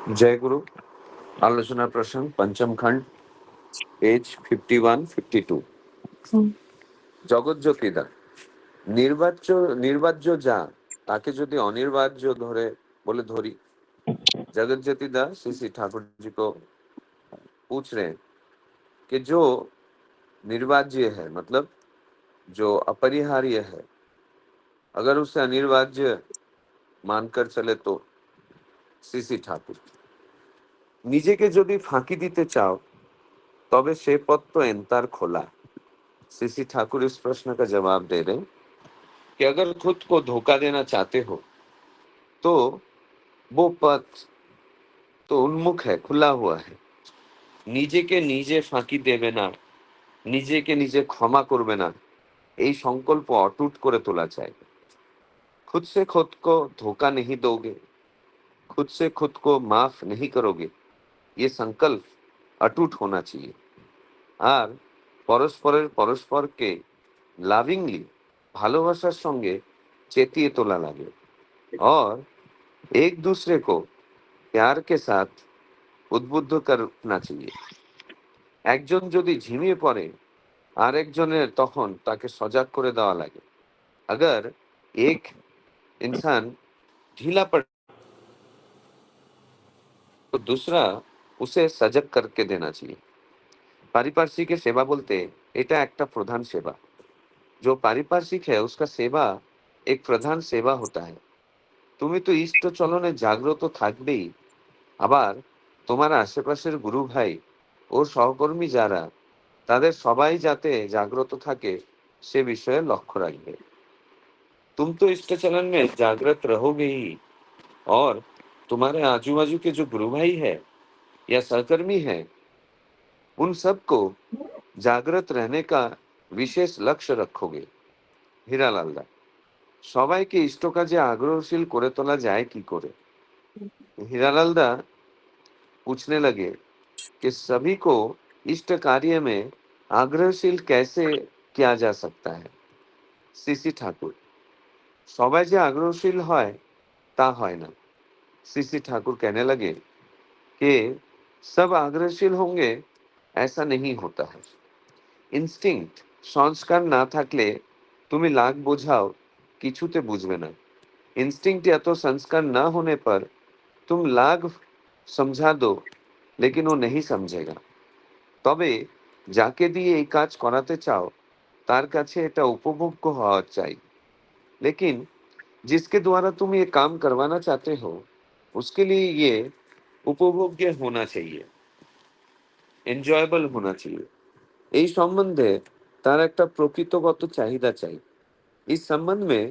जय गुरु। आलोचना प्रसंग पंचम खंड, पेज 51-52। জগৎজ্যোতিদা, निर्वाज्य जा ताके यदि अनिर्वाज्य धरे बोले धरी। जगतज्योतिदा श्री ठाकुर जी को पूछ रहे हैं कि जो निर्वाज्य है, मतलब जो अपरिहार्य है, अगर उसे अनिर्वाज्य मानकर चले तो श्री ठाकुर নিজেকে যদি ফাঁকি দিতে চাও তবে সে পথ তো एंतार खोला। श्री ठाकुर इस प्रश्न का जवाब दे रहे हैं कि अगर खुद को धोखा देना चाहते हो तो वो पथ तो उन्मुख है, खुला हुआ है। নিজেকে নিজে ফাঁকি দেবে না, নিজেকে নিজে ক্ষমা করবে না, এই সংকল্প অটুট করে তোলা চাই। खुद से खुद को धोखा नहीं दोगे, खुद से खुद को माफ नहीं करोगे, ये संकल्प अटूट होना चाहिए। আর পরস্পরের পরস্পরকে লাভিংলি ভালোবাসার সঙ্গে চেতিয়ে তোলা লাগে और एक दूसरे को प्यार के साथ उद्बुद्ध करना चाहिए। একজন যদি ঝিমিয়ে পড়ে আরেকজনের তখন তাকে সজাগ করে দেওয়া লাগে। अगर एक इंसान ढीला पड़ तो दूसरा उसे सजग करके देना चाहिए। पारिपार्श्विक सेवा बोलते এটা একটা প্রধান सेवा। जो पारिपार्श्विक है उसका सेवा एक प्रधान सेवा होता है। তুমি তো ইষ্ট চলনে জাগ্রত থাকবেই, আবার তোমার আশেপাশের গুরু ভাই ও সহকর্মী যারা তাদের সবাই যাতে জাগ্রত থাকে সে বিষয়ে লক্ষ্য রাখবে। तुम तो इष्ट चलन में जागृत रहोगे ही, और तुम्हारे आजू बाजू के जो गुरु भाई है या सहकर्मी है उन सबको जागृत रहने का विशेष लक्ष्य रखोगे। हीरालाल दा, সবাইকে ইষ্ট কাজে আগ্রহশীল করে তোলা যায় কি করে? हीरालाल दा पूछने लगे कि सभी को इष्ट कार्य में आग्रहशील कैसे किया जा सकता है? सीसी ठाकुर, সবাই যে আগ্রহশীল হয় তা হয় না। सीसी ठाकुर कहने लगे कि सब आग्रहशील होंगे ऐसा नहीं होता है। ইনস্টিংক্ট সংস্কার না থাকলে তুমি লাখ বোঝাও কিছুতে বুঝবে না। इंस्टिंक्ट या तो संस्कार न होने पर तुम लाख समझा दो लेकिन वो नहीं समझेगा। তবে যাকে দিয়ে এই কাজ করাতে চাও তার কাছে এটা উপভোগ্য হওয়া চাই। लेकिन जिसके द्वारा तुम ये काम करवाना चाहते हो उसके लिए ये उपभोग्य होना चाहिए, एंजॉयबल होना चाहिए। এই সম্বন্ধে তার একটা প্রকৃতগত চাহিদা চাই। इस संबंध में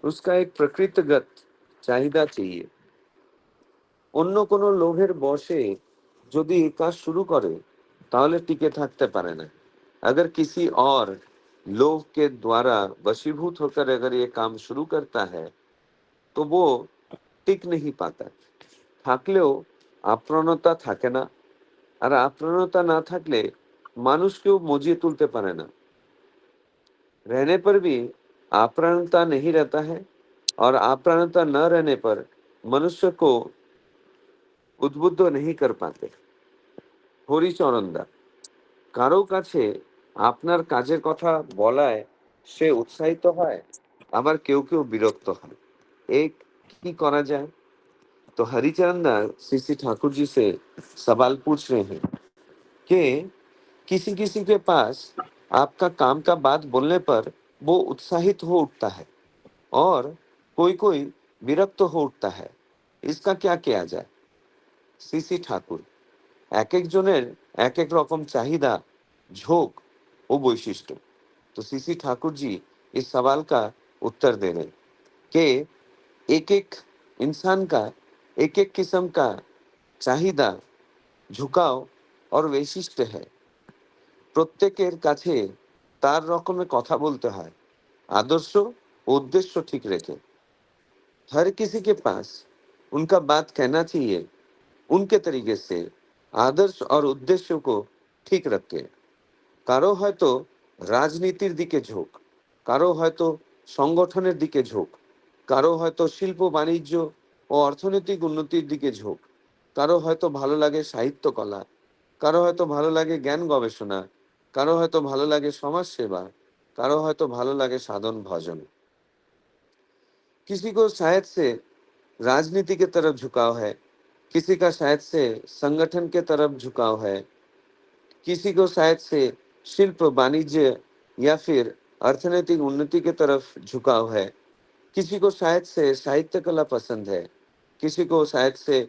उसका एक प्रकृतिगत চাহিদা चाहिए। অন্য কোনো লোভের বশে যদি এই কাজ শুরু করে তাহলে টিকে থাকতে পারে না। अगर किसी और लोभ के द्वारा वशीभूत होकर अगर ये काम शुरू करता है तो वो टिक नहीं पाता। থাকলেও আপ্রাণতা থাকে না, আর আপ্রাণতা না থাকলে মানুষকেও মজিয়ে তুলতে পারে না। रहने पर भी आप्राणता नहीं रहता है, और आप्राणता न रहने पर मनुष्य को उद्बुद्ध नहीं कर पाते। হরিচরণদা, কারো কাছে আপনার কাজের কথা বলায় সে উৎসাহিত হয়, আবার কেউ কেউ বিরক্ত হয়। एक की करा जाए? तो हरिचरण दास श्री ठाकुर जी से सवाल पूछ रहे हैं कि किसी किसी के पास आपका काम का बात बोलने पर वो उत्साहित हो उठता है और कोई कोई विरक्त हो उठता है, इसका क्या किया जाए? श्री ठाकुर, এক একজনের এক এক রকম চাহিদা, ঝোঁক ও বৈशिष्ट्य। तो सीसी ठाकुर जी इस सवाल का उत्तर दे रहे हैं कि एक एक इंसान का एक एक किस्म का চাহিদা, ঝুঁকাও और वैशिष्ट्य है। প্রত্যেকের কাছে তার রকমের কথা বলতে হয়, आदर्श उद्देश्य ठीक रखे। हर किसी के पास उनका बात कहना चाहिए उनके तरीके से, आदर्श और उद्देश्य को ठीक रखे। কারো হয়তো রাজনীতির দিকে ঝোঁক, কারো হয়তো সংগঠনের দিকে ঝোঁক, কারো হয়তো শিল্প বাণিজ্য ও অর্থনৈতিক উন্নতির দিকে ঝোঁক। কারো হয়তো ভালো লাগে সাহিত্য কলা, কারো হয়তো ভালো লাগে জ্ঞান গবেষণা, কারো হয়তো ভালো লাগে সমাজ সেবা, কারো हयतो भालो लगे साधन भजन। किसी को शायद से राजनीति की तरफ झुकाव है, किसी का शायद से संगठन के तरफ झुकाव है, किसी को शायद से शिल्प वाणिज्य या फिर अर्थनैतिक उन्नति की तरफ झुकाव है, किसी को शायद से साहित्य कला पसंद है, किसी को शायद से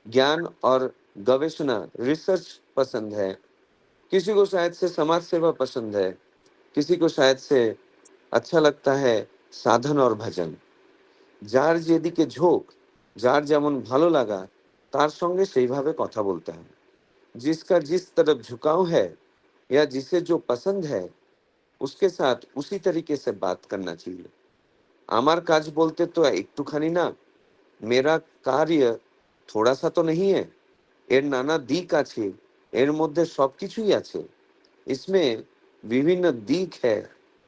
ज्ञान और गवेषणा रिसर्च पसंद है, किसी को शायद से समाज सेवा पसंद है, किसी को शायद से अच्छा लगता है साधन और भजन। যার যেদিকে ঝোঁক, যার যেমন ভালো লাগা তার সঙ্গে সেইভাবে কথা বলতে হয়। जिसका जिस तरफ झुकाव है या जिसे जो पसंद है उसके साथ उसी तरीके से बात करना चाहिए। আমার কাজ বলতে তো একটুখানি না, मेरा कार्य थोड़ा सा तो नहीं है, এর নানা দিক আছে, এর মধ্যে সবকিছুই আছে। इसमें বিভিন্ন দিক है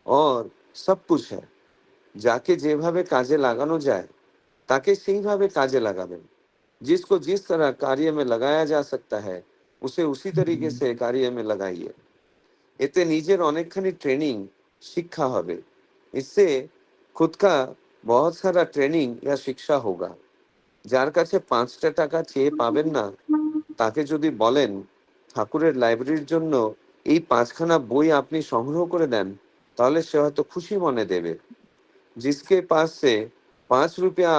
और सब कुछ है। যাকে যেভাবে কাজে লাগানো যায় ताके সেইভাবে কাজে লাগাবেন। जिसको जिस तरह कार्य में लगाया जा सकता है उसे उसी तरीके से कार्य में लगाइए। এতে নিজের অনেকখানি ट्रेनिंग शिक्षा হবে। इससे खुद का बहुत सारा ट्रेनिंग या शिक्षा होगा। যার কাছে ৫টা টাকা চেয়ে পাবেন না তাকে যদি বলেন ঠাকুরের লাইব্রেরির জন্য এই ৫ খানা বই আপনি সংগ্রহ করে দেন তাহলে সে হয়তো খুশি মনে দেবে। जिसके पास से 5 रुपया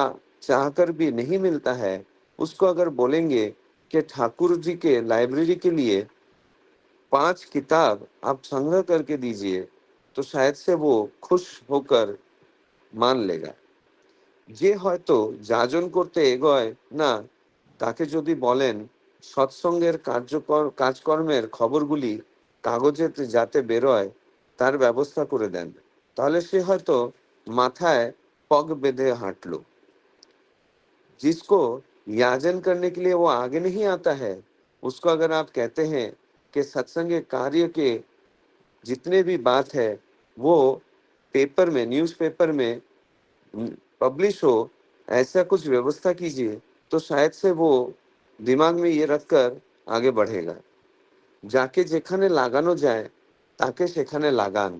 चाहकर भी नहीं मिलता है, उसको अगर बोलेंगे कि ठाकुर जी के लाइब्रेरी के लिए 5 किताब आप संग्रह करके दीजिए, तो शायद से वो खुश होकर मान लेगा। যে হয়তো যাজন করতে এগোয় না তাকে যদি বলেন সৎসঙ্গের কাজকর্মের খবরগুলি কাগজেতে যাতে বেরোয় তার ব্যবস্থা করে দেন, তাহলে সে হয়তো মাথায় पग बेंधे हांट लो। जिसको याजन करने के लिए वो आगे नहीं आता है उसको अगर आप कहते हैं कि सत्संग कार्य के जितने भी बात है वो पेपर में न्यूज़पेपर में पब्लिश हो, ऐसा कुछ व्यवस्था कीजिए, तो शायद से वो दिमाग में ये रखकर आगे बढ़ेगा। যাকে যেখানে লাগানো যায় তাকে সেখানে লাগান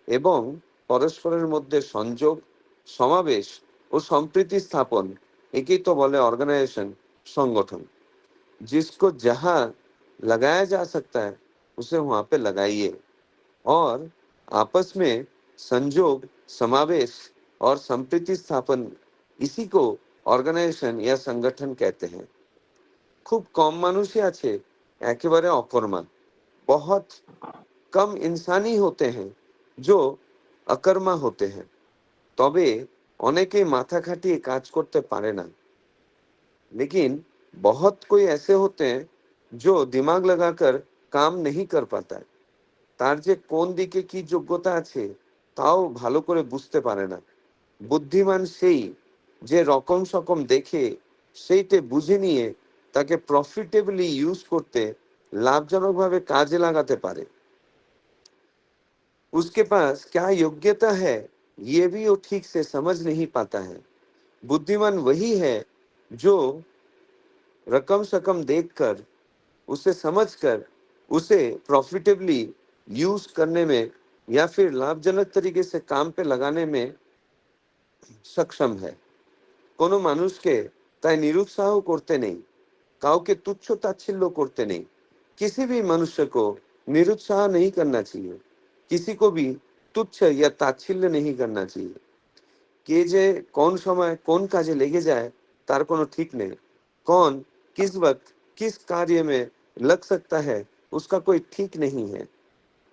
এবং পরস্পরের মধ্যে সংযোগ, সমাবেশ ও সম্প্রীতি স্থাপন, একেই তো বলে ऑर्गेनाइजेशन, संगठन। जिसको जहां लगाया जा सकता है उसे वहां पे लगाइए और आपस में संजोग, समावेश और संप्रीति स्थापन, इसी को ऑर्गेनाइजेशन या संगठन कहते हैं। खूब कम মানুষই আছে একেবারে অকর্মা। बहुत कम इंसानी होते हैं जो अकर्मा होते हैं। তবে অনেকেই মাথা খাটিয়ে কাজ করতে পারে না। लेकिन बहुत कोई ऐसे होते हैं जो दिमाग लगाकर काम नहीं कर पाता है। তার যে কোন দিকে কি যোগ্যতা আছে তাও ভালো করে বুঝতে পারে না। বুদ্ধিমান সেই যে রকম সকম দেখে সেইটে বুঝে নিয়ে তাকে প্রফিটেবলি ইউজ করতে লাভজনকভাবে কাজে লাগাতে পারে। उसके पास क्या योग्यता है ये भी वो ठीक से समझ नहीं पाता है। बुद्धिमान वही है जो रकम शकम देखकर उसे समझकर उसे प्रॉफिटेबली यूज करने में या फिर लाभजनक तरीके से काम पे लगाने में सक्षम है। কোনো মানুষকে তাই নিরুৎসাহ করতে নেই, কাউকে তুচ্ছ তাচ্ছিল্য করতে নেই। किसी भी मनुष्य को निरुत्साह नहीं करना चाहिए, किसी को भी तुच्छ या ताच्छिल्य नहीं करना चाहिए। কে যে কোন সময় কোন কাজে লেগে যায় তার কোনো ঠিক নেই। कौन किस वक्त किस कार्य में लग सकता है उसका कोई ठीक नहीं है।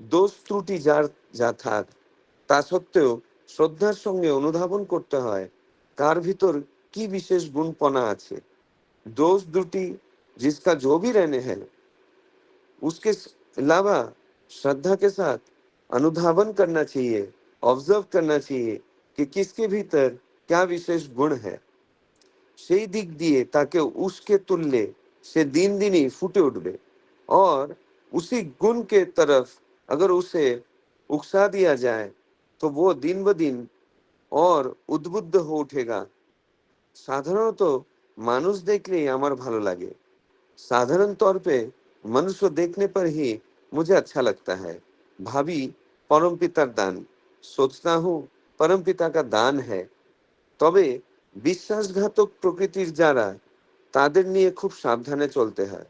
দোষ ত্রুটি যার যা থাক তা সত্ত্বেও শ্রদ্ধার সঙ্গে অনুধাবন করতে হয় কার ভিতর কি বিশেষ গুণপনা আছে। दोष त्रुटि जिसका जो भी रहने हैं उसके अलावा श्रद्धा के साथ अनुधावन करना चाहिए, ऑब्जर्व करना चाहिए कि किसके भीतर क्या विशेष गुण है। সেই দিক দিয়ে তাকে उसके तुल्य से दिन दिन ही फूटे उठबे और उसी गुण के तरफ अगर उसे उकसा दिया जाए तो वो दिन ब दिन और उद्बुद्ध हो उठेगा। সাধারণত মানুষ দেখলেই আমার ভালো লাগে, साधारण तौर पे मनुष्य देखने पर ही मुझे अच्छा लगता है। भाभी परमपितार दान सोचता हूँ परमपिता का दान है। তবে বিশ্বাসঘাতক প্রকৃতির যারা তাদের নিয়ে খুব সাবধানে চলতে হয়।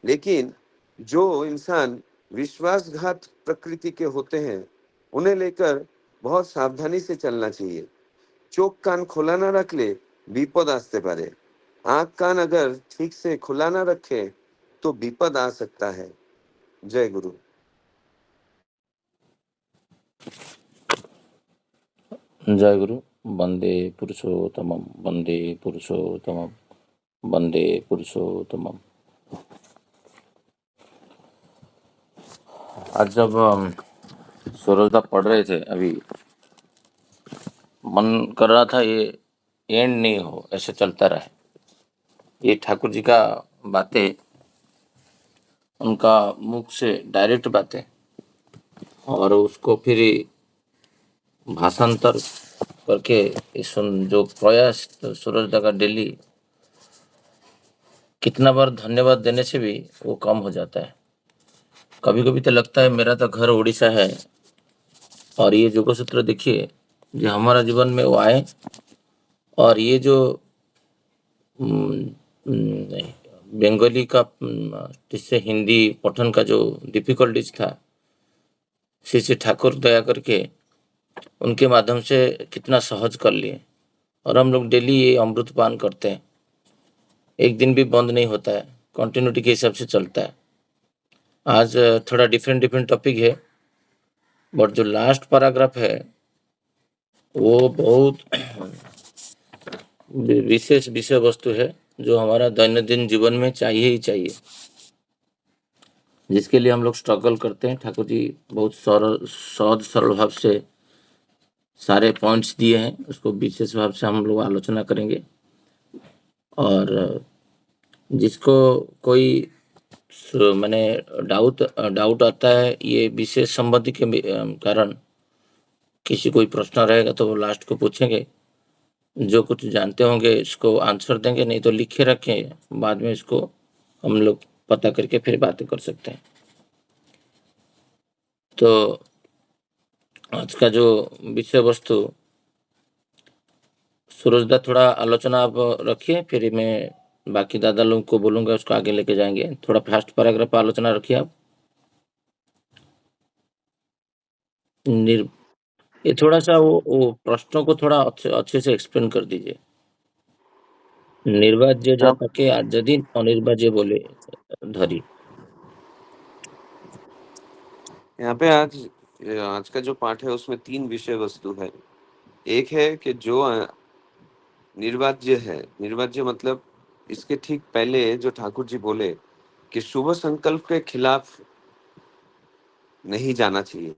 लेकिन जो इंसान विश्वासघात प्रकृति के होते हैं उन्हें लेकर बहुत सावधानी से चलना चाहिए। चोख कान खोला ना रखले विपद আসতে পারে। आंख कान अगर ठीक से खुला ना रखे तो विपद आ सकता है। जय गुरु। जय गुरु। वंदे पुरुषोत्तमम, वंदे पुरुषोत्तमम, वंदे पुरुषोत्तमम। आज जब सरोजदा पढ़ रहे थे अभी, मन कर रहा था ये एंड नहीं हो, ऐसे चलता रहे। ये ठाकुर जी का बातें, उनका मुख से डायरेक्ट बातें, और उसको फिर भाषांतर करके जो प्रयास सरोजदा का डेली, कितना बार धन्यवाद देने से भी वो कम हो जाता है। कभी कभी तो लगता है मेरा तो घर उड़ीसा है और ये योग सूत्र देखिए जो हमारा जीवन में वो आए, और ये जो बंगाली का जिससे हिंदी पठन का जो डिफिकल्टीज था, श्री श्री ठाकुर दया करके उनके माध्यम से कितना सहज कर लिए, और हम लोग डेली ये अमृत पान करते हैं। एक दिन भी बंद नहीं होता है, कंटिन्यूटी के हिसाब से चलता है। आज थोड़ा डिफरेंट टॉपिक है, बट जो लास्ट पैराग्राफ है वो बहुत विशेष विषय वस्तु है जो हमारा दैनंदिन जीवन में चाहिए ही चाहिए, जिसके लिए हम लोग स्ट्रगल करते हैं। ठाकुर जी बहुत सहज सरल भाव से सारे पॉइंट्स दिए हैं, उसको विशेष भाव से हम लोग आलोचना करेंगे। और जिसको कोई मैंने डाउट आता है ये विशेष संबंधी के कारण, किसी कोई प्रश्न रहेगा तो वो लास्ट को पूछेंगे। जो कुछ जानते होंगे इसको आंसर देंगे, नहीं तो लिखे रखें, बाद में इसको हम लोग पता करके फिर बातें कर सकते हैं। तो आज का जो विषय वस्तु, सूरजदा थोड़ा आलोचना आप रखिए, फिर मैं बाकी दादा लोगों को बोलूंगा, उसको आगे लेके जाएंगे। थोड़ा फास्ट पैराग्राफ आलोचना रखिए आप। ये थोड़ा सा वो प्रश्नों को थोड़ा अच्छे से एक्सप्लेन कर दीजिए। निर्वाज्य जाताके यदि अनिर्वाज्य बोले धरी। यहाँ पे आज का जो पाठ है उसमें 3 विषय वस्तु है। एक है कि जो निर्वाज्य है, निर्वाज्य मतलब इसके ठीक पहले जो ठाकुर जी बोले कि शुभ संकल्प के खिलाफ नहीं जाना चाहिए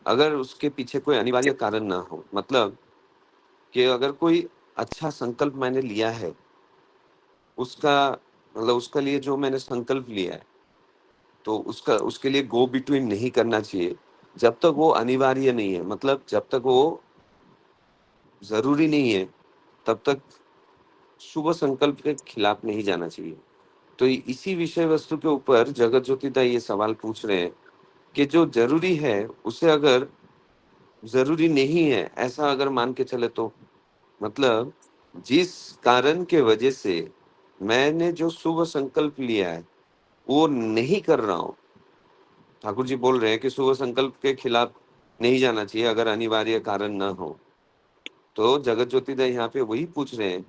अगर उसके पीछे कोई अनिवार्य कारण ना हो। मतलब कि अगर कोई अच्छा संकल्प मैंने लिया है, उसका लिए जो मैंने संकल्प लिया है तो उसके लिए गो बिटवीन नहीं करना चाहिए जब तक वो अनिवार्य नहीं है। मतलब जब तक वो जरूरी नहीं है तब तक शुभ संकल्प के खिलाफ नहीं जाना चाहिए। तो इसी विषय वस्तु के ऊपर जगत ज्योतिदा ये सवाल पूछ रहे हैं कि जो जरूरी है उसे अगर जरूरी नहीं है ऐसा अगर मान के चले तो, मतलब जिस कारण के वजह से मैंने जो शुभ संकल्प लिया है वो नहीं कर रहा हूं, ठाकुर जी बोल रहे हैं कि शुभ संकल्प के खिलाफ नहीं जाना चाहिए अगर अनिवार्य कारण ना हो। तो जगत ज्योतिदा यहाँ पे वही पूछ रहे हैं,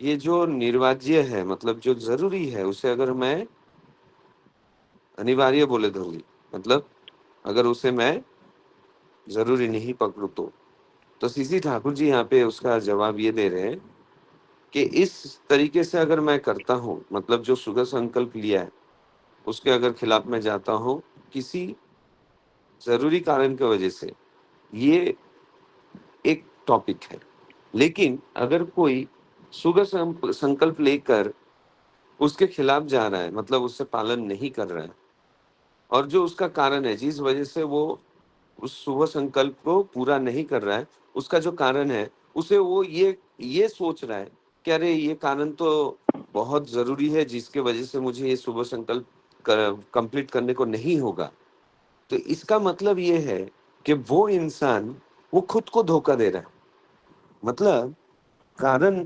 ये जो निर्वाज्य है मतलब जो जरूरी है उसे अगर मैं अनिवार्य बोले धरूंगी, मतलब अगर उसे मैं जरूरी नहीं पकड़ू तो सीसी ठाकुर जी यहाँ पे उसका जवाब ये दे रहे हैं कि इस तरीके से अगर मैं करता हूँ, मतलब जो शुभ संकल्प लिया है उसके अगर खिलाफ में जाता हूँ किसी जरूरी कारण की वजह से, ये एक टॉपिक है। लेकिन अगर कोई शुभ संकल्प लेकर उसके खिलाफ जा रहा है, मतलब उससे पालन नहीं कर रहा है, और जो उसका कारण है जिस वजह से वो उस शुभ संकल्प को पूरा नहीं कर रहा है, उसका जो कारण है उसे वो ये सोच रहा है कि अरे ये कारण तो बहुत जरूरी है जिसके वजह से मुझे ये शुभ संकल्प कंप्लीट करने को नहीं होगा, तो इसका मतलब ये है कि वो इंसान वो खुद को धोखा दे रहा है। मतलब कारण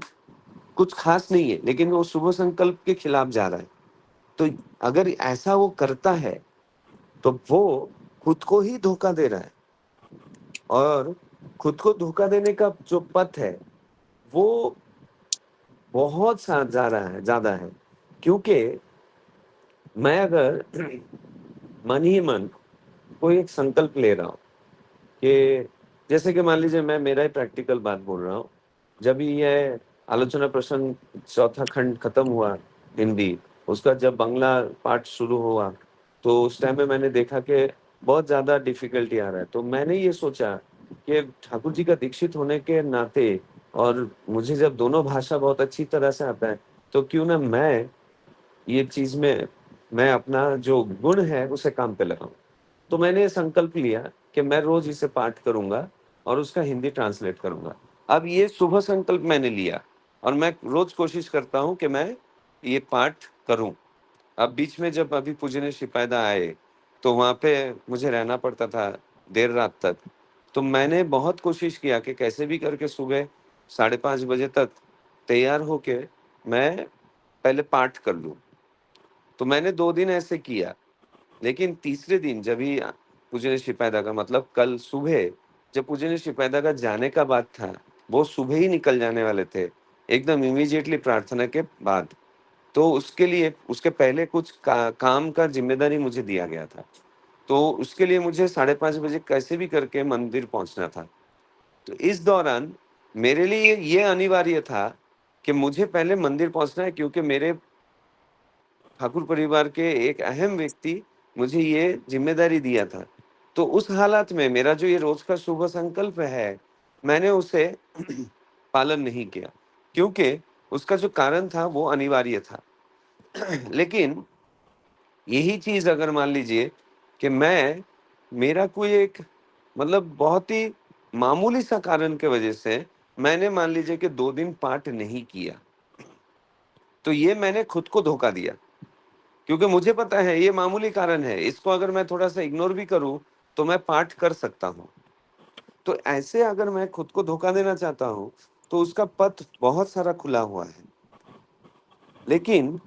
कुछ खास नहीं है, लेकिन वो शुभ संकल्प के खिलाफ जा रहा है। तो अगर ऐसा वो करता है तो वो खुद को ही धोखा दे रहा है। और खुद को धोखा देने का जो पथ है वो बहुत ज्यादा है। क्योंकि मैं अगर मन ही मन कोई एक संकल्प ले रहा हूँ कि जैसे कि मान लीजिए मैं मेरा ही प्रैक्टिकल बात बोल रहा हूँ। जब ये आलोचना प्रश्न चौथा खंड खत्म हुआ हिंदी, उसका जब बांग्ला पाठ शुरू हुआ, तो उस टाइम में मैंने देखा कि बहुत ज्यादा डिफिकल्टी आ रहा है। तो मैंने ये सोचा कि ठाकुर जी का दीक्षित होने के नाते और मुझे जब दोनों भाषा बहुत अच्छी तरह से आता है, तो क्यों ना मैं ये चीज में मैं अपना जो गुण है उसे काम पे लगाऊं। तो मैंने संकल्प लिया कि मैं रोज इसे पाठ करूंगा और उसका हिंदी ट्रांसलेट करूंगा। अब ये शुभ संकल्प मैंने लिया और मैं रोज कोशिश करता हूं कि मैं ये पाठ करूं। अब बीच में जब अभी पूजनीय सिपाहीदा आए तो वहां पे मुझे रहना पड़ता था देर रात तक। तो मैंने बहुत कोशिश किया कि कैसे भी करके सुबह 5:30 बजे तक तैयार होके मैं पहले पाठ कर लूं। तो मैंने 2 दिन ऐसे किया। लेकिन तीसरे दिन जब ही पूजनीय सिपाहीदा का मतलब कल सुबह जब पूजनीय सिपाहीदा का जाने का बात था, वो सुबह ही निकल जाने वाले थे एकदम इमीडिएटली प्रार्थना के बाद। तो उसके लिए उसके पहले कुछ काम का जिम्मेदारी मुझे दिया गया था। तो उसके लिए मुझे 5:30 बजे कैसे भी करके मंदिर पहुंचना था। तो इस दौरान मेरे लिए ये अनिवार्य था कि मुझे पहले मंदिर पहुंचना है, क्योंकि मेरे ठाकुर परिवार के एक अहम व्यक्ति मुझे ये जिम्मेदारी दिया था। तो उस हालात में मेरा जो ये रोज का शुभ संकल्प है, मैंने उसे पालन नहीं किया, क्योंकि उसका जो कारण था वो अनिवार्य था। लेकिन यही चीज अगर मान लीजिए कि मेरा कोई एक मतलब बहुत ही मामूली सा कारण के वजह से मैंने मान लीजिए कि 2 दिन पाठ नहीं किया, तो ये मैंने खुद को धोखा दिया। क्योंकि मुझे पता है ये मामूली कारण है, इसको अगर मैं थोड़ा सा इग्नोर भी करूं तो मैं पाठ कर सकता हूं। तो ऐसे अगर मैं खुद को धोखा देना चाहता हूं तो उसका पथ बहुत सारा खुला हुआ है। लेकिन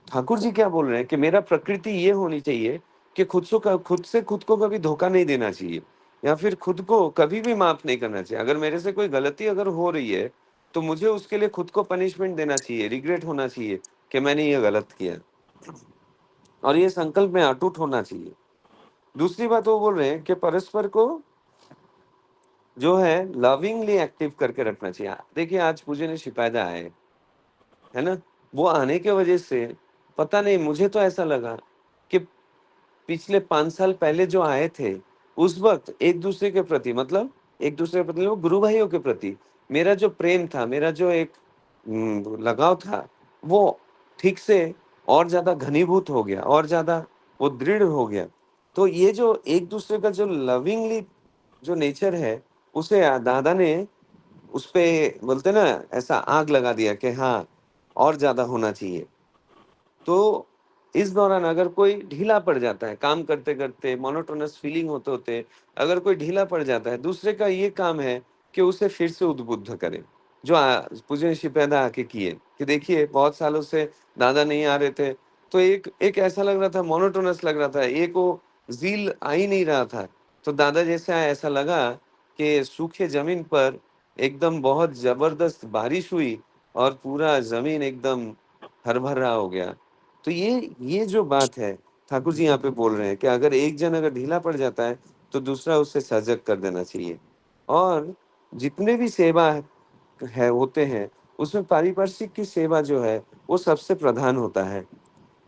ठाकुर जी क्या बोल रहे हैं कि मेरा प्रकृति ये होनी चाहिए कि खुद से खुद को कभी धोखा नहीं देना चाहिए, या फिर खुद को कभी भी माफ नहीं करना चाहिए। अगर मेरे से कोई गलती अगर हो रही है तो मुझे उसके लिए खुद को पनिशमेंट देना चाहिए, रिग्रेट होना चाहिए कि मैंने ये गलत किया, और ये संकल्प में अटूट होना चाहिए। दूसरी बात वो बोल रहे हैं कि परस्पर को जो है लविंगली एक्टिव करके रखना चाहिए। देखिए आज पूजनीय सिपाहीदा आए, है ना, वो आने के वजह से पता नहीं, मुझे तो ऐसा लगा कि पिछले 5 साल पहले जो आए थे उस वक्त एक दूसरे के प्रति मतलब एक दूसरे के प्रति वो गुरु भाइयों के प्रति मेरा जो प्रेम था, मेरा जो एक लगाव था, वो ठीक से और ज्यादा घनीभूत हो गया और ज्यादा वो दृढ़ हो गया। तो ये जो एक दूसरे का जो लविंगली जो नेचर है उसे दादा ने उस पे बोलते ना ऐसा आग लगा दिया कि हाँ और ज्यादा होना चाहिए। तो इस दौरान अगर कोई ढीला पड़ जाता है काम करते करते, मोनोटोनस फीलिंग होते होते अगर कोई ढीला पड़ जाता है, दूसरे का ये काम है कि उसे फिर से उद्बुद्ध करे। जो पूजनीय सिपाहीदा आके किए कि देखिए बहुत सालों से दादा नहीं आ रहे थे, तो एक एक ऐसा लग रहा था, मोनोटोनस लग रहा था, एक वो जील आ ही नहीं रहा था। तो दादा जैसे आए ऐसा लगा कि सूखे जमीन पर एकदम बहुत जबरदस्त बारिश हुई और पूरा जमीन एकदम हर भरा हो गया। तो ये जो बात है ठाकुर जी यहाँ पे बोल रहे हैं कि अगर एक जन अगर ढीला पड़ जाता है तो दूसरा उससे सजग कर देना चाहिए। और जितने भी सेवा है होते हैं उसमें पारिपार्श्विक की सेवा जो है वो सबसे प्रधान होता है।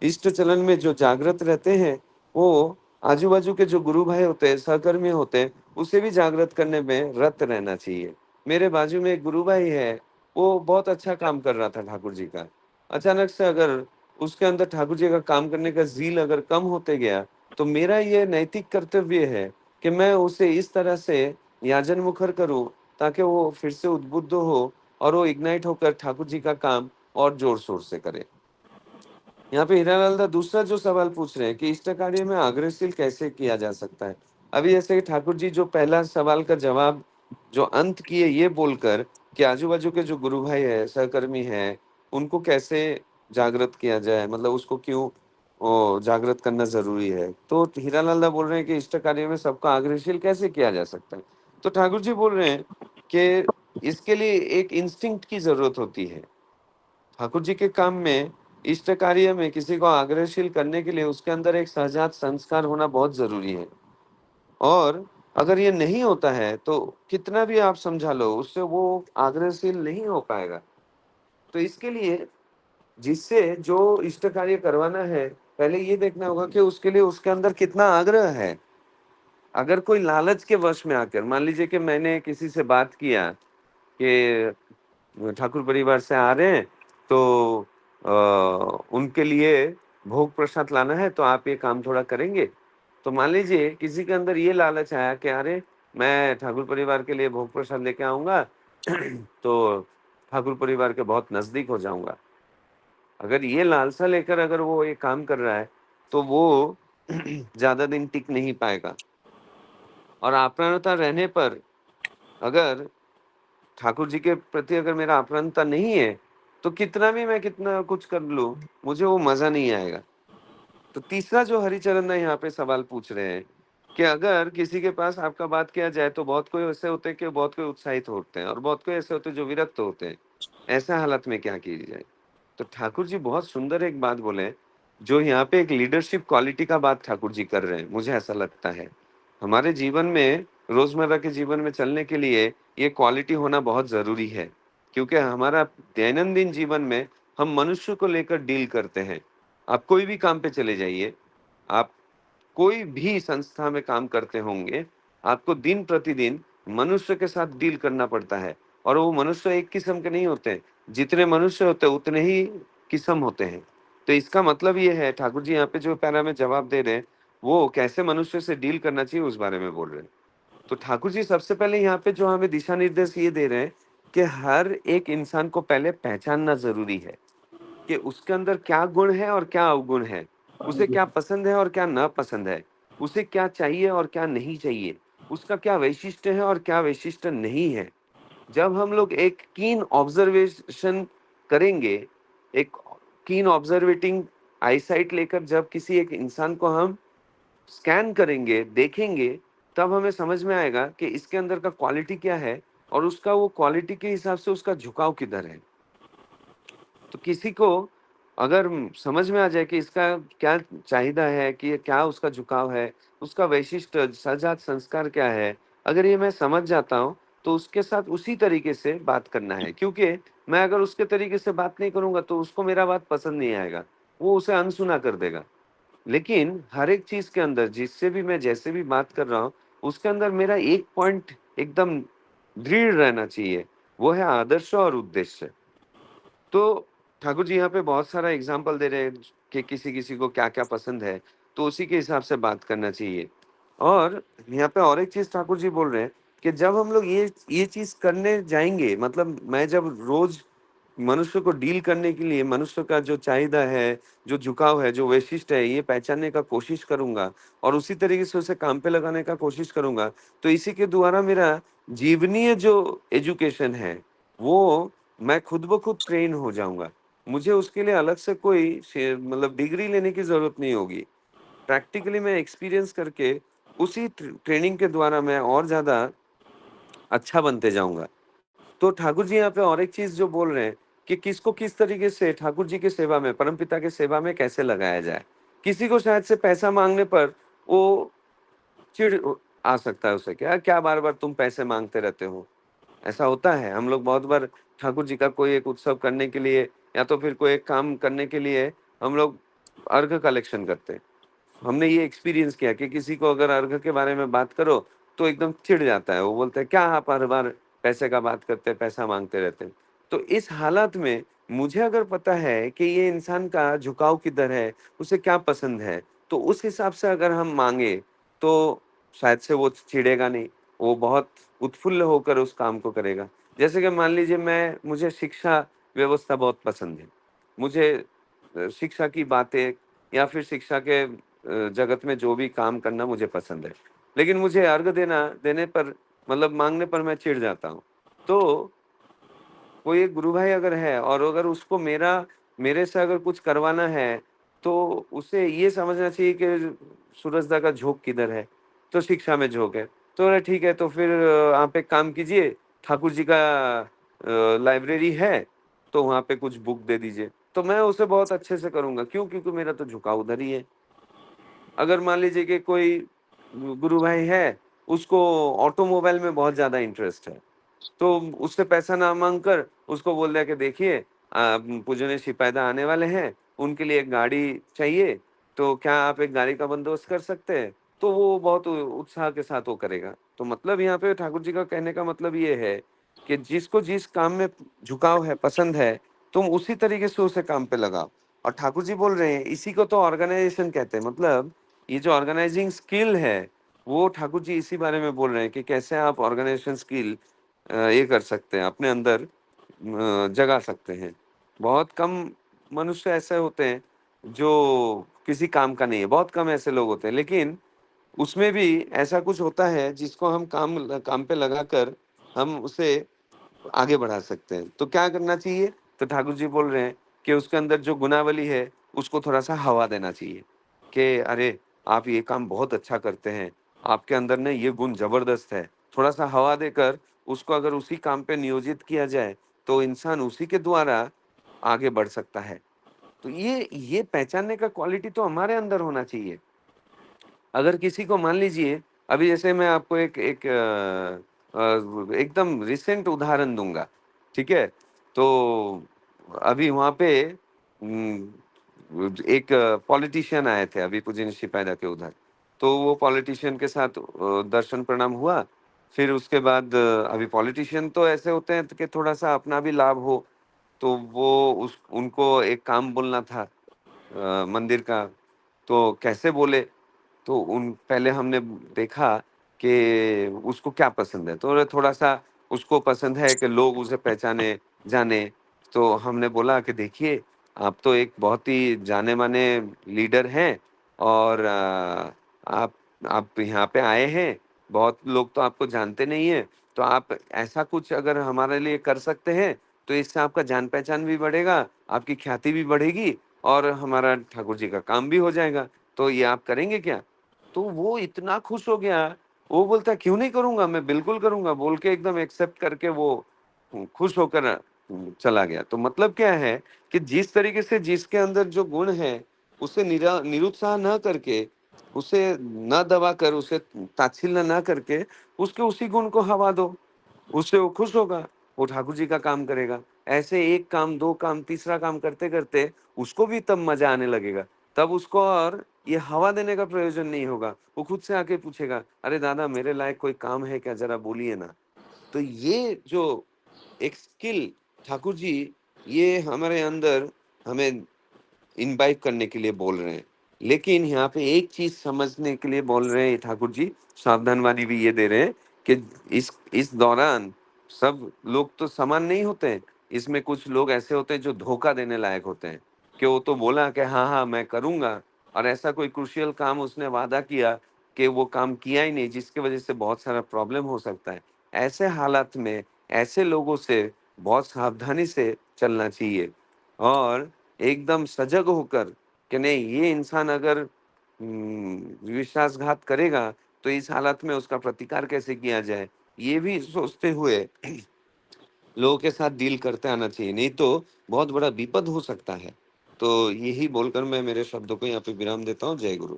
इष्ट चलन में जो जागृत रहते हैं वो आजू बाजू के जो गुरु भाई होते हैं, सहकर्मी होते हैं, उसे भी जागृत करने में रत रहना चाहिए। मेरे बाजू में एक गुरु भाई है, वो बहुत अच्छा काम कर रहा था ठाकुर जी का। अचानक से अगर उसके अंदर ठाकुर जी का काम करने का जील अगर कम होते गया, तो मेरा ये नैतिक कर्तव्य है कि मैं उसे इस तरह से याजन मुखर करूं ताकि वो फिर से उद्बुद्ध हो और वो इग्नाइट होकर ठाकुर जी का काम और जोर शोर से करे। यहाँ पे हीरालाल दा दूसरा जो सवाल पूछ रहे हैं कि इष्ट कार्य में अग्रशील कैसे किया जा सकता है। अभी जैसे ठाकुर जी जो पहला सवाल का जवाब जो अंत किए ये बोलकर कि आजू बाजू के जो गुरु भाई है, सहकर्मी है, उनको कैसे जागृत किया जाए, मतलब उसको क्यों जागृत करना जरूरी है। तो हीरालाल दा बोल रहे हैं कि इष्ट कार्य में सबका अग्रशील कैसे किया जा सकता है। तो ठाकुर जी बोल रहे हैं कि इसके लिए एक इंस्टिंक्ट की जरूरत होती है। ठाकुर जी के काम में, इष्ट कार्य में किसी को आग्रहशील करने के लिए उसके अंदर एक सहजात संस्कार होना बहुत जरूरी है। और अगर ये नहीं होता है तो कितना भी आप समझा लो, उससे वो आग्रहशील नहीं हो पाएगा। तो इसके लिए जिससे जो इष्ट कार्य करवाना है, पहले ये देखना होगा कि उसके लिए उसके अंदर कितना आग्रह है। अगर कोई लालच के वश में आकर, मान लीजिए कि मैंने किसी से बात किया कि ठाकुर परिवार से आ रहे हैं तो उनके लिए भोग प्रसाद लाना है, तो आप ये काम थोड़ा करेंगे। तो मान लीजिए किसी के अंदर ये लालच आया कि अरे मैं ठाकुर परिवार के लिए भोग प्रसाद लेके आऊंगा तो ठाकुर परिवार के बहुत नजदीक हो जाऊंगा। अगर ये लालसा लेकर अगर वो ये काम कर रहा है तो वो ज्यादा दिन टिक नहीं पाएगा। और आप्राणता रहने पर, अगर ठाकुर जी के प्रति अगर मेरा अपराधता नहीं है, तो कितना भी मैं कितना कुछ कर लूं, मुझे वो मजा नहीं आएगा। तो तीसरा जो हरिचरण ने यहाँ पे सवाल पूछ रहे हैं कि अगर किसी के पास आपका बात किया जाए तो बहुत कोई ऐसे होते हैं कि बहुत कोई उत्साहित होते हैं और बहुत कोई ऐसे होते हैं जो विरक्त होते हैं। ऐसा हालत में क्या की जाए। तो ठाकुर जी बहुत सुंदर एक बात बोले, जो यहाँ पे एक लीडरशिप क्वालिटी का बात ठाकुर जी कर रहे हैं। मुझे ऐसा लगता है हमारे जीवन में, रोजमर्रा के जीवन में चलने के लिए ये क्वालिटी होना बहुत जरूरी है। क्योंकि हमारा दैनंदिन जीवन में हम मनुष्य को लेकर डील करते हैं। आप कोई भी काम पे चले जाइए, आप कोई भी संस्था में काम करते होंगे, आपको दिन प्रतिदिन मनुष्य के साथ डील करना पड़ता है। और वो मनुष्य एक किस्म के नहीं होते, जितने मनुष्य होते हैं उतने ही किस्म होते हैं। तो इसका मतलब ये है, ठाकुर जी यहाँ पे जो पैरा में जवाब दे रहे हैं, वो कैसे मनुष्य से डील करना चाहिए उस बारे में बोल रहे हैं। तो ठाकुर जी सबसे पहले यहाँ पे जो हमें दिशा निर्देश ये दे रहे हैं कि हर एक इंसान को पहले पहचानना जरूरी है कि उसके अंदर क्या गुण है और क्या अवगुण है, उसे क्या पसंद है और क्या नापसंद है, उसे क्या चाहिए और क्या नहीं चाहिए, उसका क्या वैशिष्ट्य है और क्या वैशिष्ट्य नहीं है। जब हम लोग एक कीन ऑब्जर्वेशन करेंगे, एक कीन ऑब्जर्वेटिंग आईसाइट लेकर जब किसी एक इंसान को हम स्कैन करेंगे, देखेंगे, तब हमें समझ में आएगा कि इसके अंदर का क्वालिटी क्या है और उसका वो क्वालिटी के हिसाब से उसका झुकाव किधर है। तो किसी को अगर समझ में आ जाए कि इसका क्या चाहिदा है, कि ये क्या उसका झुकाव है, उसका वैशिष्ट सजात संस्कार क्या है, अगर ये मैं समझ जाता हूँ तो उसके साथ उसी तरीके से बात करना है। क्योंकि मैं अगर उसके तरीके से बात नहीं करूंगा तो उसको मेरा बात पसंद नहीं आएगा, वो उसे अनसुना कर देगा। लेकिन हर एक चीज के अंदर जिससे भी मैं जैसे भी बात कर रहा हूँ, उसके अंदर मेरा एक पॉइंट एकदम दृढ़ रहना चाहिए, वो है आदर्श और उद्देश्य। तो ठाकुर जी यहाँ पे बहुत सारा एग्जाम्पल दे रहे हैं कि किसी किसी को क्या क्या पसंद है, तो उसी के हिसाब से बात करना चाहिए। और यहाँ पे और एक चीज ठाकुर जी बोल रहे हैं कि जब हम लोग ये चीज करने जाएंगे, मतलब मैं जब रोज मनुष्य को डील करने के लिए मनुष्य का जो चाहिदा है, जो झुकाव है, जो वैशिष्ट है, ये पहचानने का कोशिश करूंगा और उसी तरीके से उसे काम पे लगाने का कोशिश करूंगा, तो इसी के द्वारा मेरा जीवनीय जो एजुकेशन है वो मैं खुद ब खुद ट्रेन हो जाऊंगा। मुझे उसके लिए अलग से कोई मतलब डिग्री लेने की जरूरत नहीं होगी। प्रैक्टिकली मैं एक्सपीरियंस करके उसी ट्रेनिंग के द्वारा मैं और ज्यादा अच्छा बनते जाऊंगा। तो ठाकुर जी यहाँ पे और एक चीज जो बोल रहे हैं कि किसको किस तरीके से ठाकुर जी की सेवा में, परमपिता की सेवा में कैसे लगाया जाए। किसी को शायद से पैसा मांगने पर वो चिढ़ आ सकता है, उसे क्या क्या बार बार तुम पैसे मांगते रहते हो। ऐसा होता है, हम लोग बहुत बार ठाकुर जी का कोई एक उत्सव करने के लिए या तो फिर कोई एक काम करने के लिए हम लोग अर्घ कलेक्शन करते हैं। हमने ये एक्सपीरियंस किया कि किसी को अगर अर्घ के बारे में बात करो तो एकदम चिढ़ जाता है, वो बोलते हैं क्या आप हर बार पैसे का बात करते हैं, पैसा मांगते रहते हैं। तो इस हालत में मुझे अगर पता है कि ये इंसान का झुकाव किधर है, उसे क्या पसंद है, तो उस हिसाब से अगर हम मांगे तो शायद से वो चिढ़ेगा नहीं, वो बहुत उत्फुल्ल होकर उस काम को करेगा। जैसे कि मान लीजिए मैं मुझे शिक्षा व्यवस्था बहुत पसंद है। मुझे शिक्षा की बातें या फिर शिक्षा के जगत में जो भी काम करना मुझे पसंद है। लेकिन मुझे अर्घ देने पर मतलब माँगने पर मैं चिढ़ जाता हूँ। तो कोई एक गुरु भाई अगर है और अगर उसको मेरे से अगर कुछ करवाना है, तो उसे ये समझना चाहिए कि सूरजदा का झोंक किधर है, तो शिक्षा में झोंक है। तो अरे ठीक है, तो फिर आप एक काम कीजिए, ठाकुर जी का लाइब्रेरी है, तो वहाँ पे कुछ बुक दे दीजिए। तो मैं उसे बहुत अच्छे से करूँगा, क्यों? क्योंकि मेरा तो झुकाव उधर ही है। अगर मान लीजिए कि कोई गुरु भाई है, उसको ऑटोमोबाइल में बहुत ज़्यादा इंटरेस्ट है। तो उससे पैसा ना माँग कर उसको बोल दिया कि देखिए पूजनीय सिपाहीदा आने वाले हैं, उनके लिए एक गाड़ी चाहिए, तो क्या आप एक गाड़ी का बंदोबस्त कर सकते हैं? तो वो बहुत उत्साह के साथ वो करेगा। तो मतलब यहाँ पे ठाकुर जी का कहने का मतलब ये है कि जिसको जिस काम में झुकाव है, पसंद है, तुम उसी तरीके से उसे काम पे लगाओ। और ठाकुर जी बोल रहे हैं, इसी को तो ऑर्गनाइज़ेशन कहते हैं। मतलब ये जो ऑर्गनाइजिंग स्किल है, वो ठाकुर जी इसी बारे में बोल रहे हैं कि कैसे आप ऑर्गनाइजेशन स्किल ये कर सकते हैं, अपने अंदर जगा सकते हैं। बहुत कम मनुष्य ऐसे होते हैं जो किसी काम का नहीं है, बहुत कम ऐसे लोग होते हैं। लेकिन उसमें भी ऐसा कुछ होता है जिसको हम काम पे लगाकर हम उसे आगे बढ़ा सकते हैं। तो क्या करना चाहिए? तो ठाकुर जी बोल रहे हैं कि उसके अंदर जो गुणावली है, उसको थोड़ा-सा हवा देना चाहिए कि अरे! आप ये काम बहुत अच्छा करते हैं, आपके अंदर ना ये गुण ज़बरदस्त है। थोड़ा-सा हवा देकर उसको अगर उसी काम पे नियोजित किया जाए, तो इंसान उसी के द्वारा आगे बढ़ सकता है। तो ये पहचानने का क्वालिटी तो हमारे अंदर होना चाहिए। अगर किसी को मान लीजिए, अभी जैसे मैं आपको एक एक एकदम रिसेंट उदाहरण दूँगा, ठीक है? तो अभी वहाँ पे एक पॉलिटिशियन आए थे अभी पूजनीय सिपाहीदा के उधर। तो वो पॉलिटिशियन के साथ दर्शन प्रणाम हुआ, फिर उसके बाद अभी पॉलिटिशियन तो ऐसे होते हैं कि थोड़ा-सा अपना भी लाभ हो, तो वो उस उनको एक काम बोलना था मंदिर का, तो कैसे बोले? तो उन पहले हमने देखा कि उसको क्या पसंद है, तो थोड़ा-सा उसको पसंद है कि लोग उसे पहचाने, जाने। तो हमने बोला कि देखिए, आप तो एक बहुत ही जाने-माने लीडर हैं और आप यहाँ पे आए हैं, बहुत लोग तो आपको जानते नहीं हैं, तो आप ऐसा कुछ अगर हमारे लिए कर सकते हैं, तो इससे आपका जान-पहचान भी बढ़ेगा, आपकी ख्याति भी बढ़ेगी और हमारा ठाकुर जी का काम भी हो जाएगा। तो ये आप करेंगे क्या? तो वो इतना खुश हो गया, वो बोलता है क्यों नहीं करूँगा, मैं बिल्कुल करूँगा बोल के एकदम एक्सेप्ट करके वो खुश होकर चला गया। तो मतलब क्या है कि जिस तरीके से जिसके अंदर जो गुण है, उसे निरुत्साह ना करके, उसे ना दबाकर, उसे ताच्छिल्य ना करके, उसके उसी गुण को हवा दो। उससे वो खुश होगा, वो ठाकुर जी का काम करेगा। ऐसे 1 काम, 2 काम, तीसरा काम करते-करते उसको भी तब मज़ा आने लगेगा। तब उसको और ये हवा देने का प्रयोजन नहीं होगा। वो खुद से आके पूछेगा, "अरे दादा मेरे लायक कोई काम है क्या? ज़रा बोलिए ना।" तो ये जो एक स्किल ठाकुर जी ये हमारे अंदर हमें इम्बाइब करने के लिए बोल रहे हैं। लेकिन यहाँ पे एक चीज़ समझने के लिए बोल रहे हैं ठाकुर जी, सावधान वाणी भी ये दे रहे हैं कि इस दौरान सब लोग तो समान नहीं होते हैं। इसमें कुछ लोग ऐसे होते हैं जो धोखा देने लायक होते हैं, कि वो तो बोला कि हाँ, हाँ, मैं करूँगा और ऐसा कोई क्रूशियल काम उसने वादा किया कि वो काम किया ही नहीं, जिसकी वज़ह से बहुत सारा प्रॉब्लम हो सकता है। ऐसे हालात में ऐसे लोगों से बहुत सावधानी से चलना चाहिए और एकदम सजग होकर कि नहीं ये इंसान अगर विश्वासघात करेगा तो इस हालत में उसका प्रतिकार कैसे किया जाए, ये भी सोचते हुए लोगों के साथ डील करते आना चाहिए, नहीं तो बहुत बड़ा विपद हो सकता है। तो यही बोलकर मैं मेरे शब्दों को यहाँ पे विराम देता हूँ। जय गुरु।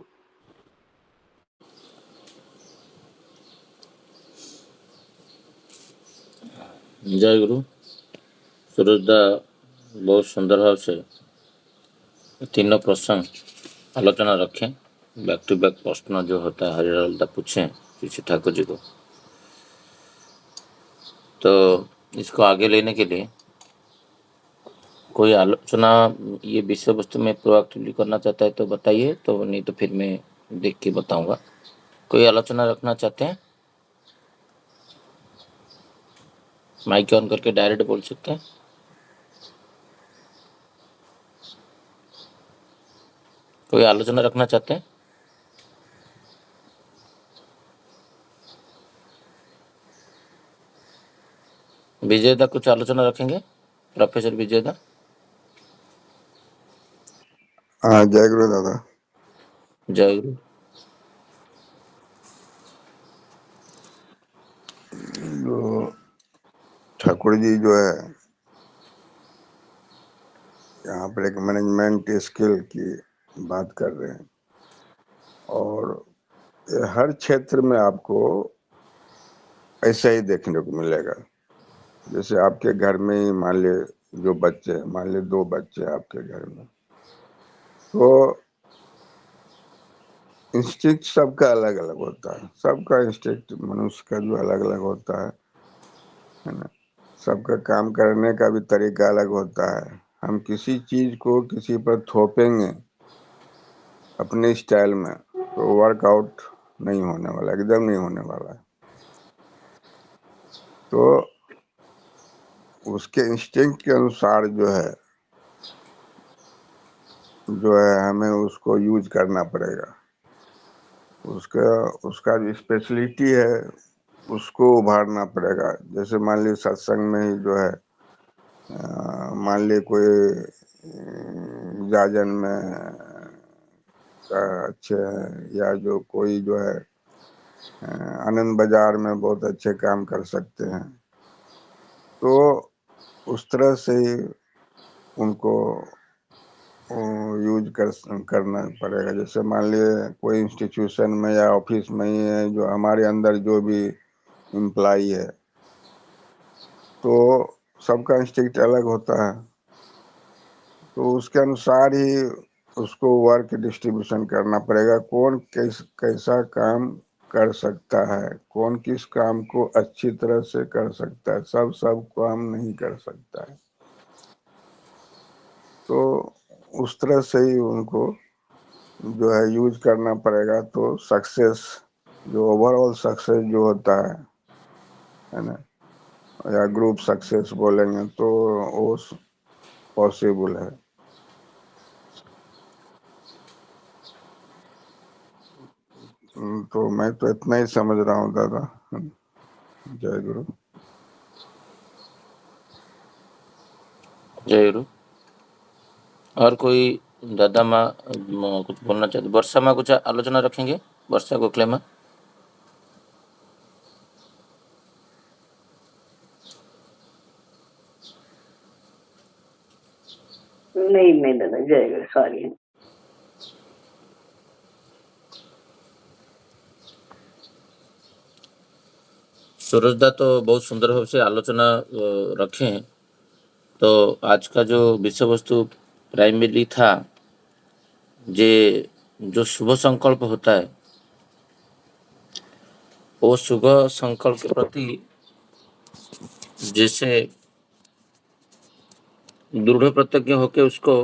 जय गुरु। सूरजदा बहुत सुंदर भाव से तीनों प्रसंग आलोचना रखें। बैक टू बैक प्रश्न जो होता है हरिलाल पूछें किसी ठाकुर जी को, तो इसको आगे लेने के लिए कोई आलोचना ये विषय वस्तु में प्रोएक्टिवली करना चाहता है तो बताइए, तो नहीं तो फिर मैं देख के बताऊंगा। कोई आलोचना रखना चाहते हैं? माइक ऑन करके डायरेक्ट बोल सकते हैं। कोई आलोचना रखना चाहते हैं? विजयदा कुछ आलोचना रखेंगे? प्रोफेसर विजयदा। हाँ, जय गुरु दादा। जय गुरु। जो ठाकुर जी जो है यहाँ पर एक मैनेजमेंट स्किल की बात कर रहे हैं, और ये हर क्षेत्र में आपको ऐसा ही देखने को मिलेगा। जैसे आपके घर में ही मान ले जो बच्चे, मान ले 2 बच्चे आपके घर में, तो इंस्टिंक्ट सबका अलग अलग होता है। सबका इंस्टिंक्ट मनुष्य का जो अलग अलग होता है ना। सबका काम करने का भी तरीका अलग होता है। हम किसी चीज को किसी पर थोपेंगे अपने स्टाइल में तो वर्कआउट नहीं होने वाला, एकदम नहीं होने वाला है। तो उसके इंस्टिंक्ट के अनुसार जो है हमें उसको यूज करना पड़ेगा। उसका जो स्पेशलिटी है उसको उभारना पड़ेगा। जैसे मान ली सत्संग में ही जो है मान ली कोई जाजन में अच्छे हैं, या जो कोई जो है आनंद बाजार में बहुत अच्छे काम कर सकते हैं, तो उस तरह से ही उनको यूज करना पड़ेगा। जैसे मान लिए कोई इंस्टीट्यूशन में या ऑफिस में ही है, जो हमारे अंदर जो भी एम्प्लॉई है, तो सबका इंस्टिंक्ट अलग होता है। तो उसके अनुसार ही उसको वर्क डिस्ट्रीब्यूशन करना पड़ेगा। कौन कैसा काम कर सकता है, कौन किस काम को अच्छी तरह से कर सकता है। सब काम नहीं कर सकता है, तो उस तरह से ही उनको जो है यूज करना पड़ेगा। तो सक्सेस, जो ओवरऑल सक्सेस जो होता है ना, या ग्रुप सक्सेस बोलेंगे, तो वो पॉसिबल है। तो मैं तो इतना ही समझ रहा हूँ दादा। जय गुरु। जय गुरु। और कोई दादा माँ कुछ बोलना चाहते? वर्षा माँ कुछ आलोचना रखेंगे? वर्षा गोखले माँ। नहीं दादा, जय गुरु, सॉरी। सूरजदा तो बहुत सुंदर भाव से आलोचना रखे हैं। तो आज का जो विषय वस्तु प्राइमरी था, जे जो शुभ संकल्प होता है, वो शुभ संकल्प के प्रति जैसे दृढ़ प्रतिज्ञ होके उसको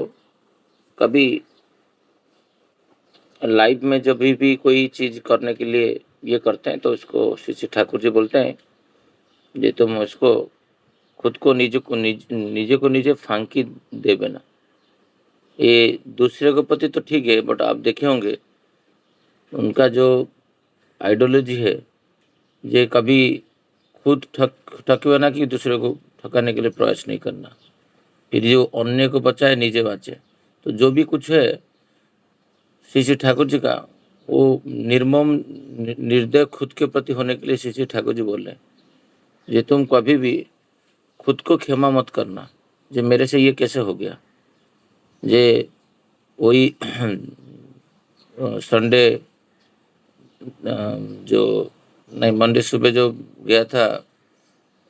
कभी लाइफ में जब भी कोई चीज करने के लिए ये करते हैं, तो उसको श्री ठाकुर जी बोलते हैं, ये तुम उसको खुद को निजे फांकी दे बेना। ये दूसरे के प्रति तो ठीक है, बट आप देखे होंगे उनका जो आइडियोलॉजी है, ये कभी खुद ठके ना कि दूसरे को ठकाने के लिए प्रयास नहीं करना, फिर जो अन्य को बचाए निजे बाँचे। तो जो भी कुछ है श्री ठाकुर जी का, वो निर्मम निर्दय खुद के प्रति होने के लिए श्री ठाकुर जी बोल रहे हैं, ये तुम कभी भी खुद को क्षमा मत करना, जे मेरे से ये कैसे हो गया। ये वही संडे जो नहीं मंडे सुबह जो गया था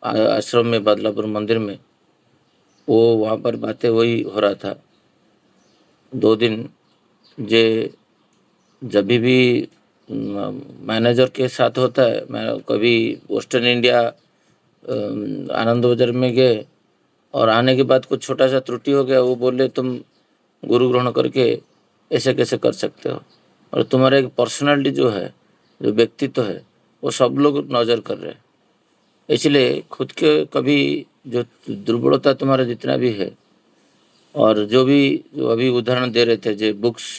आश्रम में, बदलापुर मंदिर में, वो वहाँ पर बातें वही हो रहा था 2 दिन। जे जब भी मैनेजर के साथ होता है, मैं कभी वेस्टर्न इंडिया आनंद बाजार में गए और आने के बाद कुछ छोटा सा त्रुटि हो गया, वो बोले तुम गुरु ग्रहण करके ऐसे कैसे कर सकते हो, और तुम्हारा एक पर्सनालिटी जो है, जो व्यक्तित्व है, वो सब लोग नज़र कर रहे हैं। इसलिए खुद के कभी जो दुर्बलता तुम्हारा जितना भी है, और जो अभी उदाहरण दे रहे थे, जो बुक्स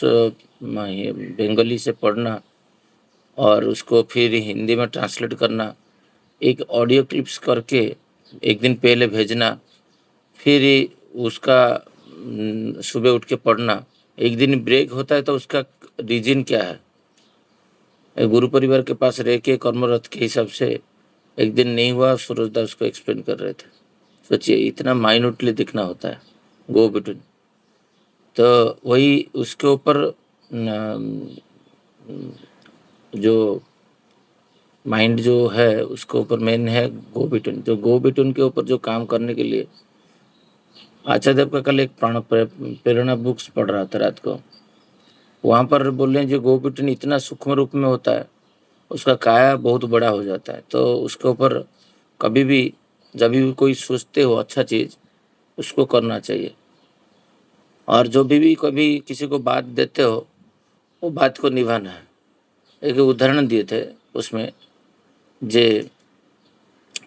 बंगाली से पढ़ना और उसको फिर हिंदी में ट्रांसलेट करना, एक ऑडियो क्लिप्स करके एक दिन पहले भेजना, फिर उसका सुबह उठ के पढ़ना। एक दिन ब्रेक होता है तो उसका रीजन क्या है? एक गुरु परिवार के पास रह के कर्मरत के हिसाब से एक दिन नहीं हुआ, सूरजदास को एक्सप्लेन कर रहे थे। सोचिए, इतना माइन्यूटली दिखना होता है गो बिटवीन। तो वही उसके ऊपर जो माइंड जो है उसके ऊपर मेन है गो बिटवीन। जो गो बिटवीन के ऊपर जो काम करने के लिए आचार्य देव का कल एक प्रेरणा बुक्स पढ़ रहा था रात को, वहाँ पर बोल रहे हैं जो गो बिटवीन इतना सूक्ष्म रूप में होता है, उसका काया बहुत बड़ा हो जाता है। तो उसके ऊपर कभी भी जब भी कोई सोचते हो अच्छा चीज़, उसको करना चाहिए। और जो भी कभी किसी को बात देते हो, वो बात को निभाना है। एक उदाहरण दिए थे उसमें, जे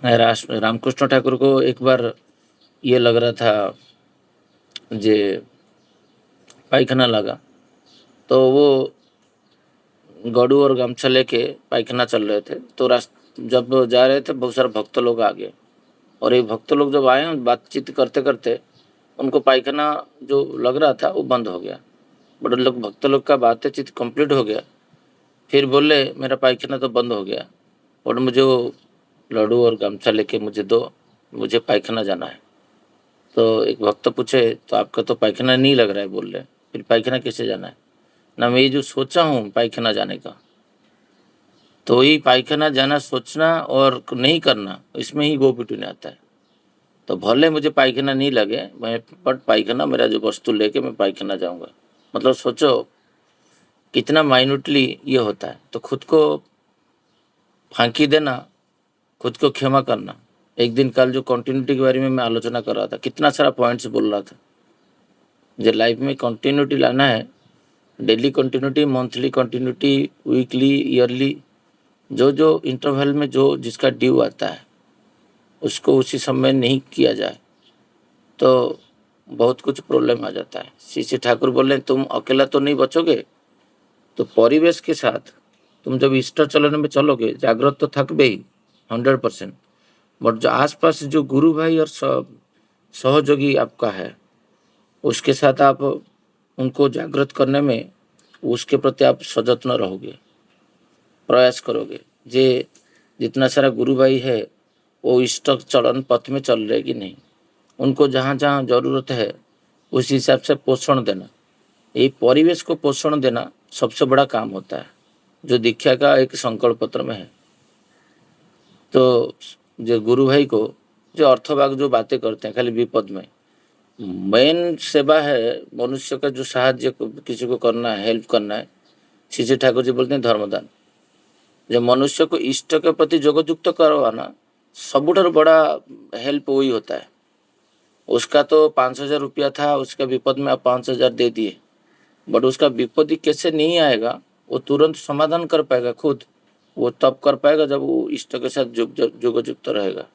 रामकृष्ण ठाकुर को एक बार ये लग रहा था जे पायखाना लगा, तो वो गड़ू और गमछा लेके पायखाना चल रहे थे। तो जब जा रहे थे बहुत सारे भक्त लोग आ गए, और ये भक्त लोग जब आए बातचीत करते करते उनको पायखाना जो लग रहा था वो बंद हो गया। बड़े लोग भक्त लोग का बातचीत कंप्लीट हो गया, फिर बोले मेरा पायखाना तो बंद हो गया और मुझे वो लड्डू और गमछा लेके मुझे दो, मुझे पायखाना जाना है। तो एक भक्त पूछे तो आपका तो पायखाना नहीं लग रहा है, बोल रहे फिर पायखाना कैसे जाना है? ना मैं ये जो सोचा हूँ पायखाना जाने का, तो ये पायखाना जाना सोचना और नहीं करना, इसमें ही गो बिटवीन आता है। तो भले मुझे पायखाना नहीं लगे, मैं बट पायखाना मेरा जो वस्तु लेके मैं पायखाना जाऊंगा। मतलब सोचो कितना माइन्यूटली ये होता है। तो खुद को फांकी देना, खुद को क्षमा करना। एक दिन कल जो कंटिन्यूटी के बारे में मैं आलोचना कर रहा था, कितना सारा पॉइंट्स बोल रहा था। जो लाइफ में कंटिन्यूटी लाना है, daily continuity, monthly continuity, weekly, yearly, जो इंटरवल में जो जिसका ड्यू आता है उसको उसी समय नहीं किया जाए तो बहुत कुछ प्रॉब्लम आ जाता है। श्री ठाकुर बोले तुम अकेला तो नहीं बचोगे, तो परिवेश के साथ तुम जब ईस्टर चलन में चलोगे, जागृत तो थकबे ही 100%, बट जो आसपास जो गुरु भाई और सहयोगी आपका है, उसके साथ आप उनको जागृत करने में, उसके प्रति आप सजत्न रहोगे, प्रयास करोगे। जे जितना सारा गुरु भाई है वो इष्ट चलन पथ में चल रहे कि नहीं, उनको जहाँ जहाँ जरूरत है उस हिसाब से पोषण देना। ये परिवेश को पोषण देना सबसे बड़ा काम होता है, जो दीक्षा का एक संकल्प पत्र में है। तो जो गुरु भाई को जो अर्थभाग जो बातें करते हैं खाली विपद में, मेन सेवा है मनुष्य का जो साहाଯ୍य किसी को करना है, हेल्प करना है। श्री ठाकुर जी बोलते हैं धर्मदान। जो मनुष्य को इष्ट के प्रति जोगयुक्त करवाना सबुठार बड़ा हेल्प वही होता है। उसका तो 5,000 रुपया था, उसका विपद में आप 5,000 दे दिए, बट उसका विपत्ति कैसे नहीं आएगा वो तुरंत समाधान कर पाएगा खुद, वो तब कर पाएगा जब वो इष्ट के साथ जोगयुक्त रहेगा।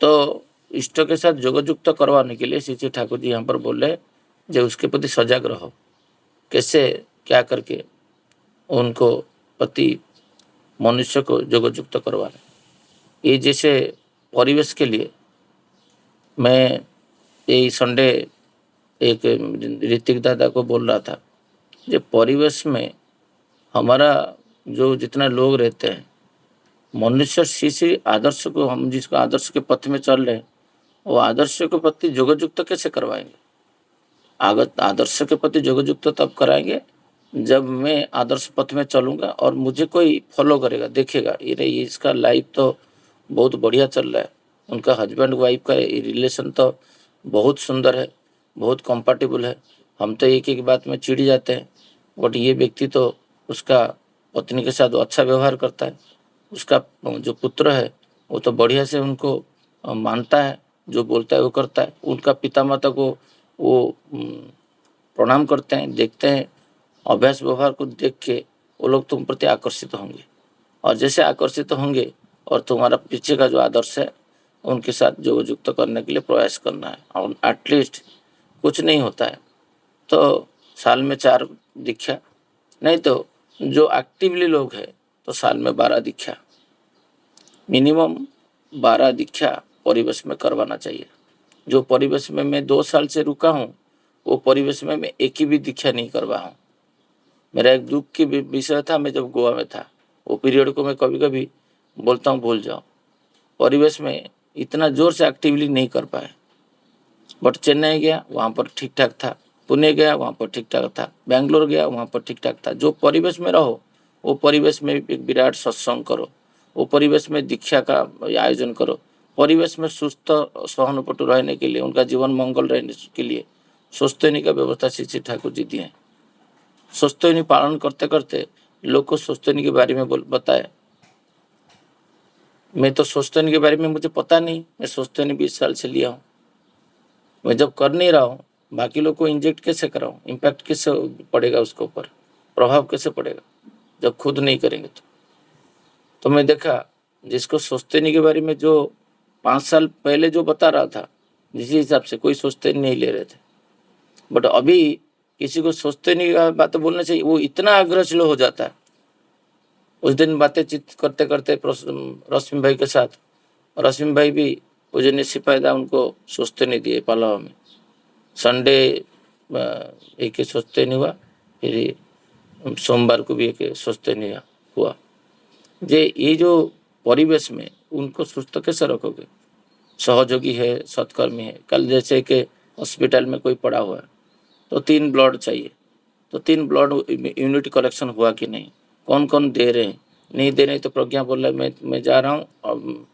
तो इष्ट के साथ जोगयुक्त करवाने के लिए श्री ठाकुर जी यहाँ पर बोले जो उसके प्रति सजग रहो, कैसे क्या करके उनको प्रति मनुष्य को जोगयुक्त करवाना। ये जैसे परिवेश के लिए मैं यही संडे एक ऋतिक दादा को बोल रहा था, जो परिवेश में हमारा जो जितना लोग रहते हैं, मनुष्य श्री आदर्श को, हम जिसको आदर्श के पथ में चल रहे हैं, वो आदर्श के प्रति जोगयुक्त कैसे करवाएंगे? आदर्श के प्रति जोगयुक्त तब कराएंगे जब मैं आदर्श पथ में चलूँगा और मुझे कोई फॉलो करेगा, देखेगा ये इसका लाइफ तो बहुत बढ़िया चल रहा है, उनका हस्बैंड वाइफ का रिलेशन तो बहुत सुंदर है, बहुत कंपैटिबल है। हम तो एक एक बात में चिढ़ जाते हैं, बट ये व्यक्ति तो उसका पत्नी के साथ अच्छा व्यवहार करता है, उसका जो पुत्र है वो तो बढ़िया से उनको मानता है, जो बोलता है वो करता है, उनका पिता माता को वो प्रणाम करते हैं, देखते हैं, अभ्यास व्यवहार को देख के वो लोग तुम प्रति आकर्षित होंगे। और जैसे आकर्षित होंगे और तुम्हारा पीछे का जो आदर्श है उनके साथ जोगयुक्त करने के लिए प्रयास करना है। और एटलीस्ट कुछ नहीं होता है तो साल में 4 दीक्षा, नहीं तो जो एक्टिवली लोग हैं तो साल में 12 दीक्षा, मिनिमम 12 दीक्षा परिवेश में करवाना चाहिए। जो परिवेश में मैं 2 साल से रुका हूँ, वो परिवेश में मैं एक ही भी दीक्षा नहीं करवा हूँ। मेरा एक दुख की विषय था, मैं जब गोवा में था, वो पीरियड को मैं कभी कभी बोलता हूँ भूल जाओ। परिवेश में इतना जोर से एक्टिवली नहीं कर पाए, बट चेन्नई गया वहाँ पर ठीक ठाक था, पुणे गया वहाँ पर ठीक ठाक था, बेंगलोर गया वहाँ पर ठीक ठाक था। जो परिवेश में रहो वो परिवेश में एक विराट सत्संग करो, वो परिवेश में दीक्षा का आयोजन करो, परिवेश में सुस्थ सहानुभूति रहने के लिए, उनका जीवन मंगल रहने के लिए स्वस्थनी का व्यवस्था श्री श्री ठाकुर जी दिए। स्वस्थनी पालन करते करते लोग को स्वस्थनी के बारे में बताए। मैं तो स्वस्थनी के बारे में मुझे पता नहीं, मैं स्वस्थनी 20 साल से लिया हूँ। मैं जब कर नहीं रहा हूँ, बाकी लोग को इंजेक्ट कैसे कराऊँ, इम्पैक्ट कैसे पड़ेगा, उसके ऊपर प्रभाव कैसे पड़ेगा जब खुद नहीं करेंगे तो मैं देखा जिसको सोचते के बारे में जो 5 साल पहले जो बता रहा था, जिस हिसाब से कोई सोचते नहीं ले रहे थे, बट अभी किसी को सोचते नहीं का बात बोलना चाहिए, वो इतना आग्रह हो जाता है। उस दिन बातें चित करते करते रश्मि भाई के साथ, रश्मि भाई भी पूजनीय सिपाहीदा उनको सोचते नहीं दिए पालावा में। संडे एक सोचते नहीं हुआ, फिर सोमवार को भी एक सोचते नहीं हुआ। ये जो परिवेश में उनको सुस्त कैसे रखोगे? सहयोगी है, सत्कर्मी है। कल जैसे कि हॉस्पिटल में कोई पड़ा हुआ है तो 3 ब्लड चाहिए, तो 3 ब्लड यूनिट कलेक्शन हुआ कि नहीं, कौन कौन दे रहे हैं, नहीं दे रहे, तो प्रज्ञा बोल रहा है मैं जा रहा हूँ और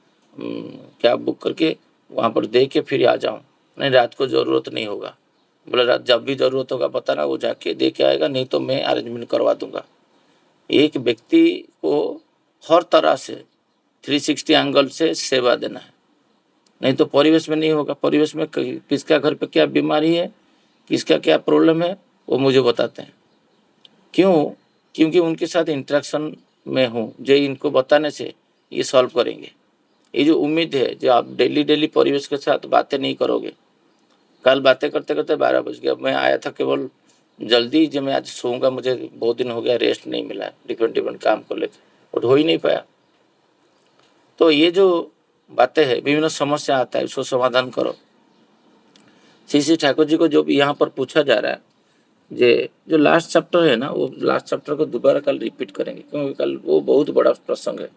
कैब बुक करके वहाँ पर दे के फिर आ जाऊँ, नहीं रात को ज़रूरत नहीं होगा। बोला रात जब भी ज़रूरत होगा बताना, वो जाके दे के आएगा, नहीं तो मैं अरेंजमेंट करवा दूंगा। एक व्यक्ति को हर तरह से 360 एंगल से सेवा देना है, नहीं तो परिवेश में नहीं होगा। परिवेश में किसका घर पे क्या बीमारी है, किसका क्या प्रॉब्लम है, वो मुझे बताते हैं। क्यों? क्योंकि उनके साथ इंटरेक्शन में हूँ, जो इनको बताने से ये सॉल्व करेंगे। ये जो उम्मीद है, जो आप डेली परिवेश के साथ बातें नहीं करोगे। कल बातें करते करते 12 बज गया, मैं आया था केवल जल्दी, जब मैं आज सोऊंगा, मुझे बहुत दिन हो गया रेस्ट नहीं मिला, डिफरेंट काम को लेकर, और हो ही नहीं पाया। तो ये जो बातें है, विभिन्न समस्या आता है, उसको समाधान करो। श्री श्री ठाकुर जी को जो यहाँ पर पूछा जा रहा है, जो लास्ट चैप्टर है ना, वो लास्ट चैप्टर को दोबारा कल रिपीट करेंगे, क्योंकि कल वो बहुत बड़ा प्रसंग है।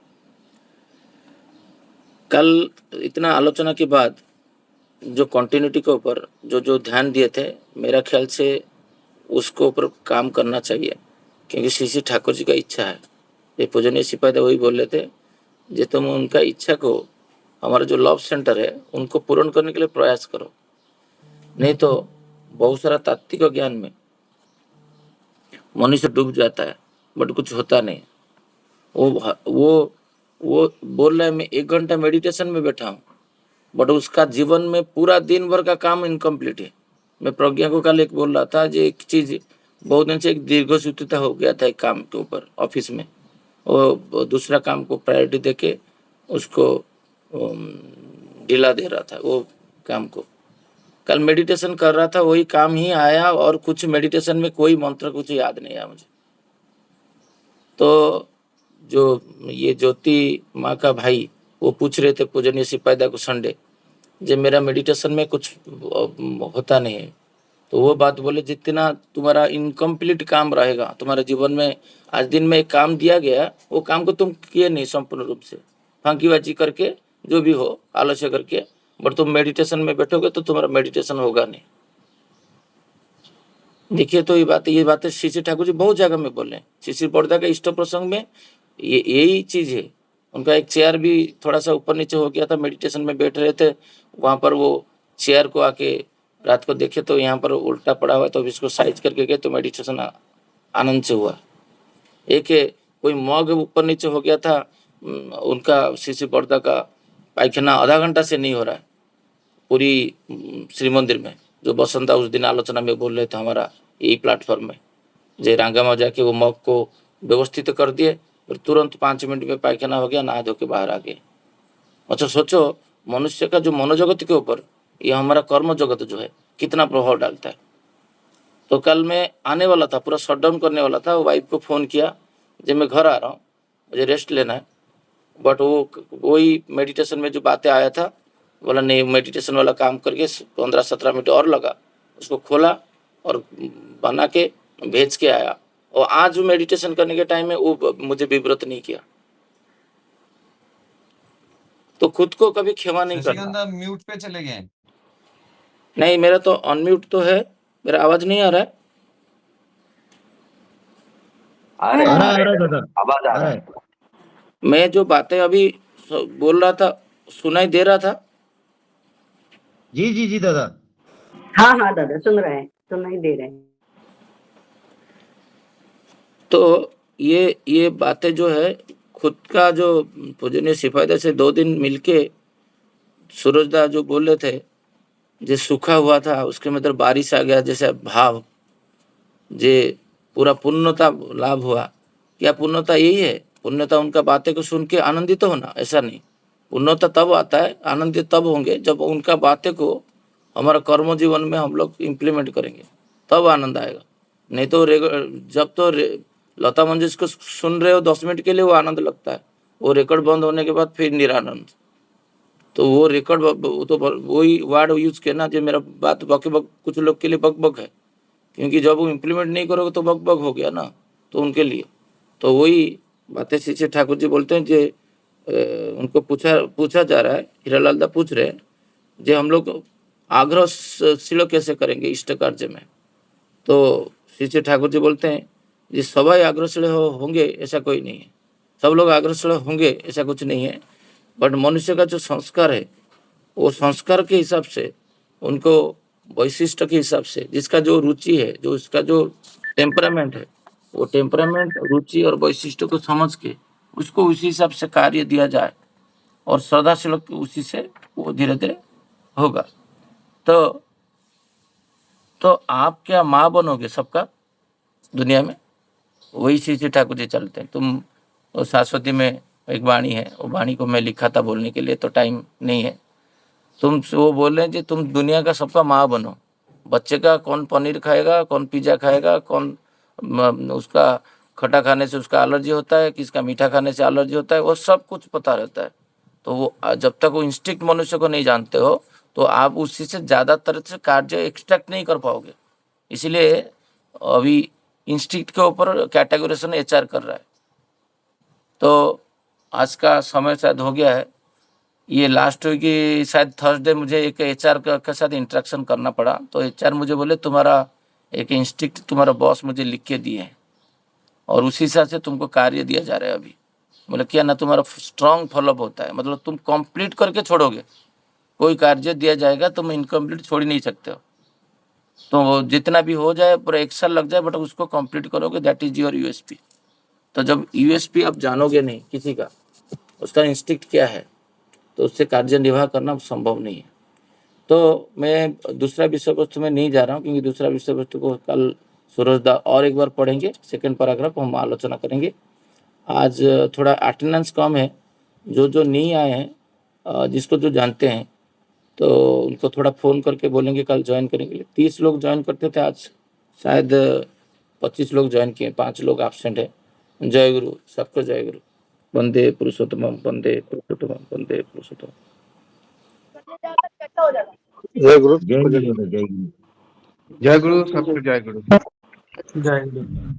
कल इतना आलोचना के बाद जो कंटिन्यूटी के ऊपर जो ध्यान दिए थे, मेरा ख्याल से उसको ऊपर काम करना चाहिए, क्योंकि श्री श्री ठाकुर जी का इच्छा है। ये पूजनीय सिपाही वही बोल रहे थे, जो तुम उनका इच्छा को, हमारा जो लव सेंटर है, उनको पूर्ण करने के लिए प्रयास करो। नहीं तो बहुत सारा तात्विक ज्ञान में मनुष्य डूब जाता है, बट कुछ होता नहीं। वो बोल रहा है मैं 1 घंटा मेडिटेशन में बैठा हूँ, बट उसका जीवन में पूरा दिन भर का काम इनकम्प्लीट है। मैं प्रज्ञा को कल एक बोल रहा था, जो एक चीज बहुत दिन से एक दीर्घसूत्रता हो गया था एक काम के ऊपर ऑफिस में, वो दूसरा काम को प्रायोरिटी देके उसको ढीला दे रहा था वो काम को। कल मेडिटेशन कर रहा था, वही काम ही आया, और कुछ मेडिटेशन में कोई मंत्र कुछ याद नहीं आया मुझे। तो जो ये ज्योति माँ का भाई, वो पूछ रहे थे पूजनीय सिपाहीदा को संडे, जब मेरा मेडिटेशन में कुछ होता नहीं है, तो वो बात बोले, जितना तुम्हारा इनकम्प्लीट काम रहेगा तुम्हारे जीवन में, आज दिन में एक काम दिया गया, वो काम को तुम किए नहीं संपूर्ण रूप से, फांकीबाजी करके जो भी हो आलस्य करके, बट तुम मेडिटेशन में बैठोगे तो तुम्हारा मेडिटेशन होगा नहीं। देखिए, तो ये बातें श्री श्री ठाकुर जी बहुत जगह में बोले। श्री श्री बड़ौदा के इष्ट प्रसंग में यही चीज है। उनका एक चेयर भी थोड़ा सा ऊपर नीचे हो गया था, मेडिटेशन में बैठ रहे थे, वहां पर वो चेयर को आके रात को देखे तो यहाँ पर उल्टा पड़ा हुआ, तो इसको साइज करके गए तो मेडिटेशन आनंद से हुआ। एक कोई मग ऊपर नीचे हो गया था, उनका श्री श्री बड़ौदा का पायखाना आधा घंटा से नहीं हो रहा है पूरी श्री मंदिर में। जो बसंता उस दिन आलोचना में बोल रहे थे हमारा यही प्लेटफॉर्म में, जे रांगा में जाके वो मग को व्यवस्थित कर दिए, फिर तुरंत 5 मिनट में पायखाना हो गया, नहा धो के बाहर आ गए। अच्छा सोचो, मनुष्य का जो मनोजगत के ऊपर, ये हमारा कर्म जगत जो है, कितना प्रभाव डालता है। तो कल मैं आने वाला था, पूरा शटडाउन करने वाला था, वाइफ को फ़ोन किया जब मैं घर आ रहा हूँ, मुझे रेस्ट लेना है, बट वो वही मेडिटेशन में जो बातें आया था, बोला नहीं मेडिटेशन वाला काम करके 15-17 मिनट और लगा, उसको खोला और बना के भेज के आया। और आज वो मेडिटेशन करने के टाइम में वो मुझे विव्रत नहीं किया। तो खुद को कभी क्षमा नहीं करना। शशिकांत म्यूट पे चले गए। नहीं, मेरा तो अनम्यूट तो है, मेरा आवाज नहीं आ रहा है। आ रहे हाँ, आ रहे दादा आवाज आ आ रहा रहा है। है। मैं जो बातें अभी बोल रहा था सुनाई दे रहा था। जी जी जी दादा। हाँ हाँ दादा सुन रहे हैं, सुनाई दे रहे हैं। तो ये बातें जो है खुद का जो पूजनीय सिपाही से 2 दिन मिलके सूरजदा जो बोल रहे थे, जो सूखा हुआ था उसके मतलब बारिश आ गया जैसे भाव, जे पूरा पूर्णता लाभ हुआ। क्या पूर्णता यही है? पूर्णता उनका बातें को सुन के आनंदित तो होना, ऐसा नहीं। पूर्णता तब आता है, आनंदित तब होंगे जब उनका बातें को हमारा कर्म जीवन में हम लोग इम्प्लीमेंट करेंगे, तब आनंद आएगा। नहीं तो जब तो लता मंगेशकर को सुन रहे हो 10 मिनट के लिए वो आनंद लगता है, वो रिकॉर्ड बंद होने के बाद फिर निरानंद। तो वो रिकॉर्ड तो वही वर्ड यूज किया ना, जो मेरा बात बक कुछ लोग के लिए बक है, क्योंकि जब वो इम्प्लीमेंट नहीं करोगे तो बक हो गया ना, तो उनके लिए। तो वही बातें श्री ठाकुर जी बोलते हैं, जो उनको पूछा जा रहा है, हीरालाल दा पूछ रहे हैं जो हम लोग आग्रहशील कैसे करेंगे इष्ट कार्य में। तो श्री ठाकुर जी बोलते हैं जी सभी आग्रहशील होंगे ऐसा कोई नहीं है, सब लोग आग्रहशील होंगे ऐसा कुछ नहीं है, बट मनुष्य का जो संस्कार है वो संस्कार के हिसाब से, उनको वैशिष्ट के हिसाब से, जिसका जो रुचि है, जो उसका जो टेम्परामेंट है, वो टेम्परामेंट, रुचि और वैशिष्ट को समझ के उसको उसी हिसाब से कार्य दिया जाए और श्रद्धाशील उसी से वो धीरे धीरे होगा। तो आप क्या माँ बनोगे सबका दुनिया में? वही श्री ठाकुर जी चलते हैं। तुम सरस्वती में एक वाणी है, वो वाणी को मैं लिखा था बोलने के लिए, तो टाइम नहीं है। तुम वो बोल रहे हैं कि तुम दुनिया का सबका माँ बनो। बच्चे का कौन पनीर खाएगा, कौन पिज्जा खाएगा, कौन उसका खट्टा खाने से उसका एलर्जी होता है, किसका मीठा खाने से एलर्जी होता है, वो सब कुछ पता रहता है। तो वो जब तक वो इंस्टिंक्ट मनुष्य को नहीं जानते हो तो आप उसी से ज़्यादातर से कार्य एक्सट्रैक्ट नहीं कर पाओगे। इसीलिए अभी इंस्टिंक्ट के ऊपर कैटेगोराइजेशन एचआर कर रहा है। तो आज का समय शायद हो गया है। ये लास्ट वीक की शायद थर्सडे मुझे एक एचआर के साथ इंटरेक्शन करना पड़ा। तो एचआर मुझे बोले तुम्हारा एक इंस्टिंक्ट तुम्हारा बॉस मुझे लिख के दिए हैं और उसी हिसाब से तुमको कार्य दिया जा रहा है अभी। बोले क्या ना, तुम्हारा स्ट्रॉन्ग फॉलोअप होता है, मतलब तुम कंप्लीट करके छोड़ोगे। कोई कार्य दिया जाएगा तुम इनकम्प्लीट छोड़ ही नहीं सकते हो। तो जितना भी हो जाए पूरा 1 साल लग जाए, बट उसको कंप्लीट करोगे, दैट इज योर यूएसपी। तो जब यूएसपी आप जानोगे नहीं किसी का, उसका इंस्टिंक्ट क्या है, तो उससे कार्य निर्वाह करना संभव नहीं है। तो मैं दूसरा विषय वस्तु में नहीं जा रहा हूँ, क्योंकि दूसरा विषय वस्तु को कल सूरजदा और एक बार पढ़ेंगे, सेकंड पैराग्राफ हम आलोचना करेंगे। आज थोड़ा अटेंडेंस कम है, जो नहीं आए हैं, जिसको जो जानते हैं तो उनको थोड़ा फ़ोन करके बोलेंगे कल ज्वाइन करने के लिए। 30 लोग ज्वाइन करते थे, आज शायद 25 लोग ज्वाइन किए, 5 लोग एब्सेंट है। जय गुरु, सबको जय गुरु। वंदे पुरुषोत्तम, वंदे पुरुषोत्तम, वंदे पुरुषोत्तम। जय गुरु जय गुरु दादा, जय गुरु। जय गुरु सबको जय गुरु। जय गुरु।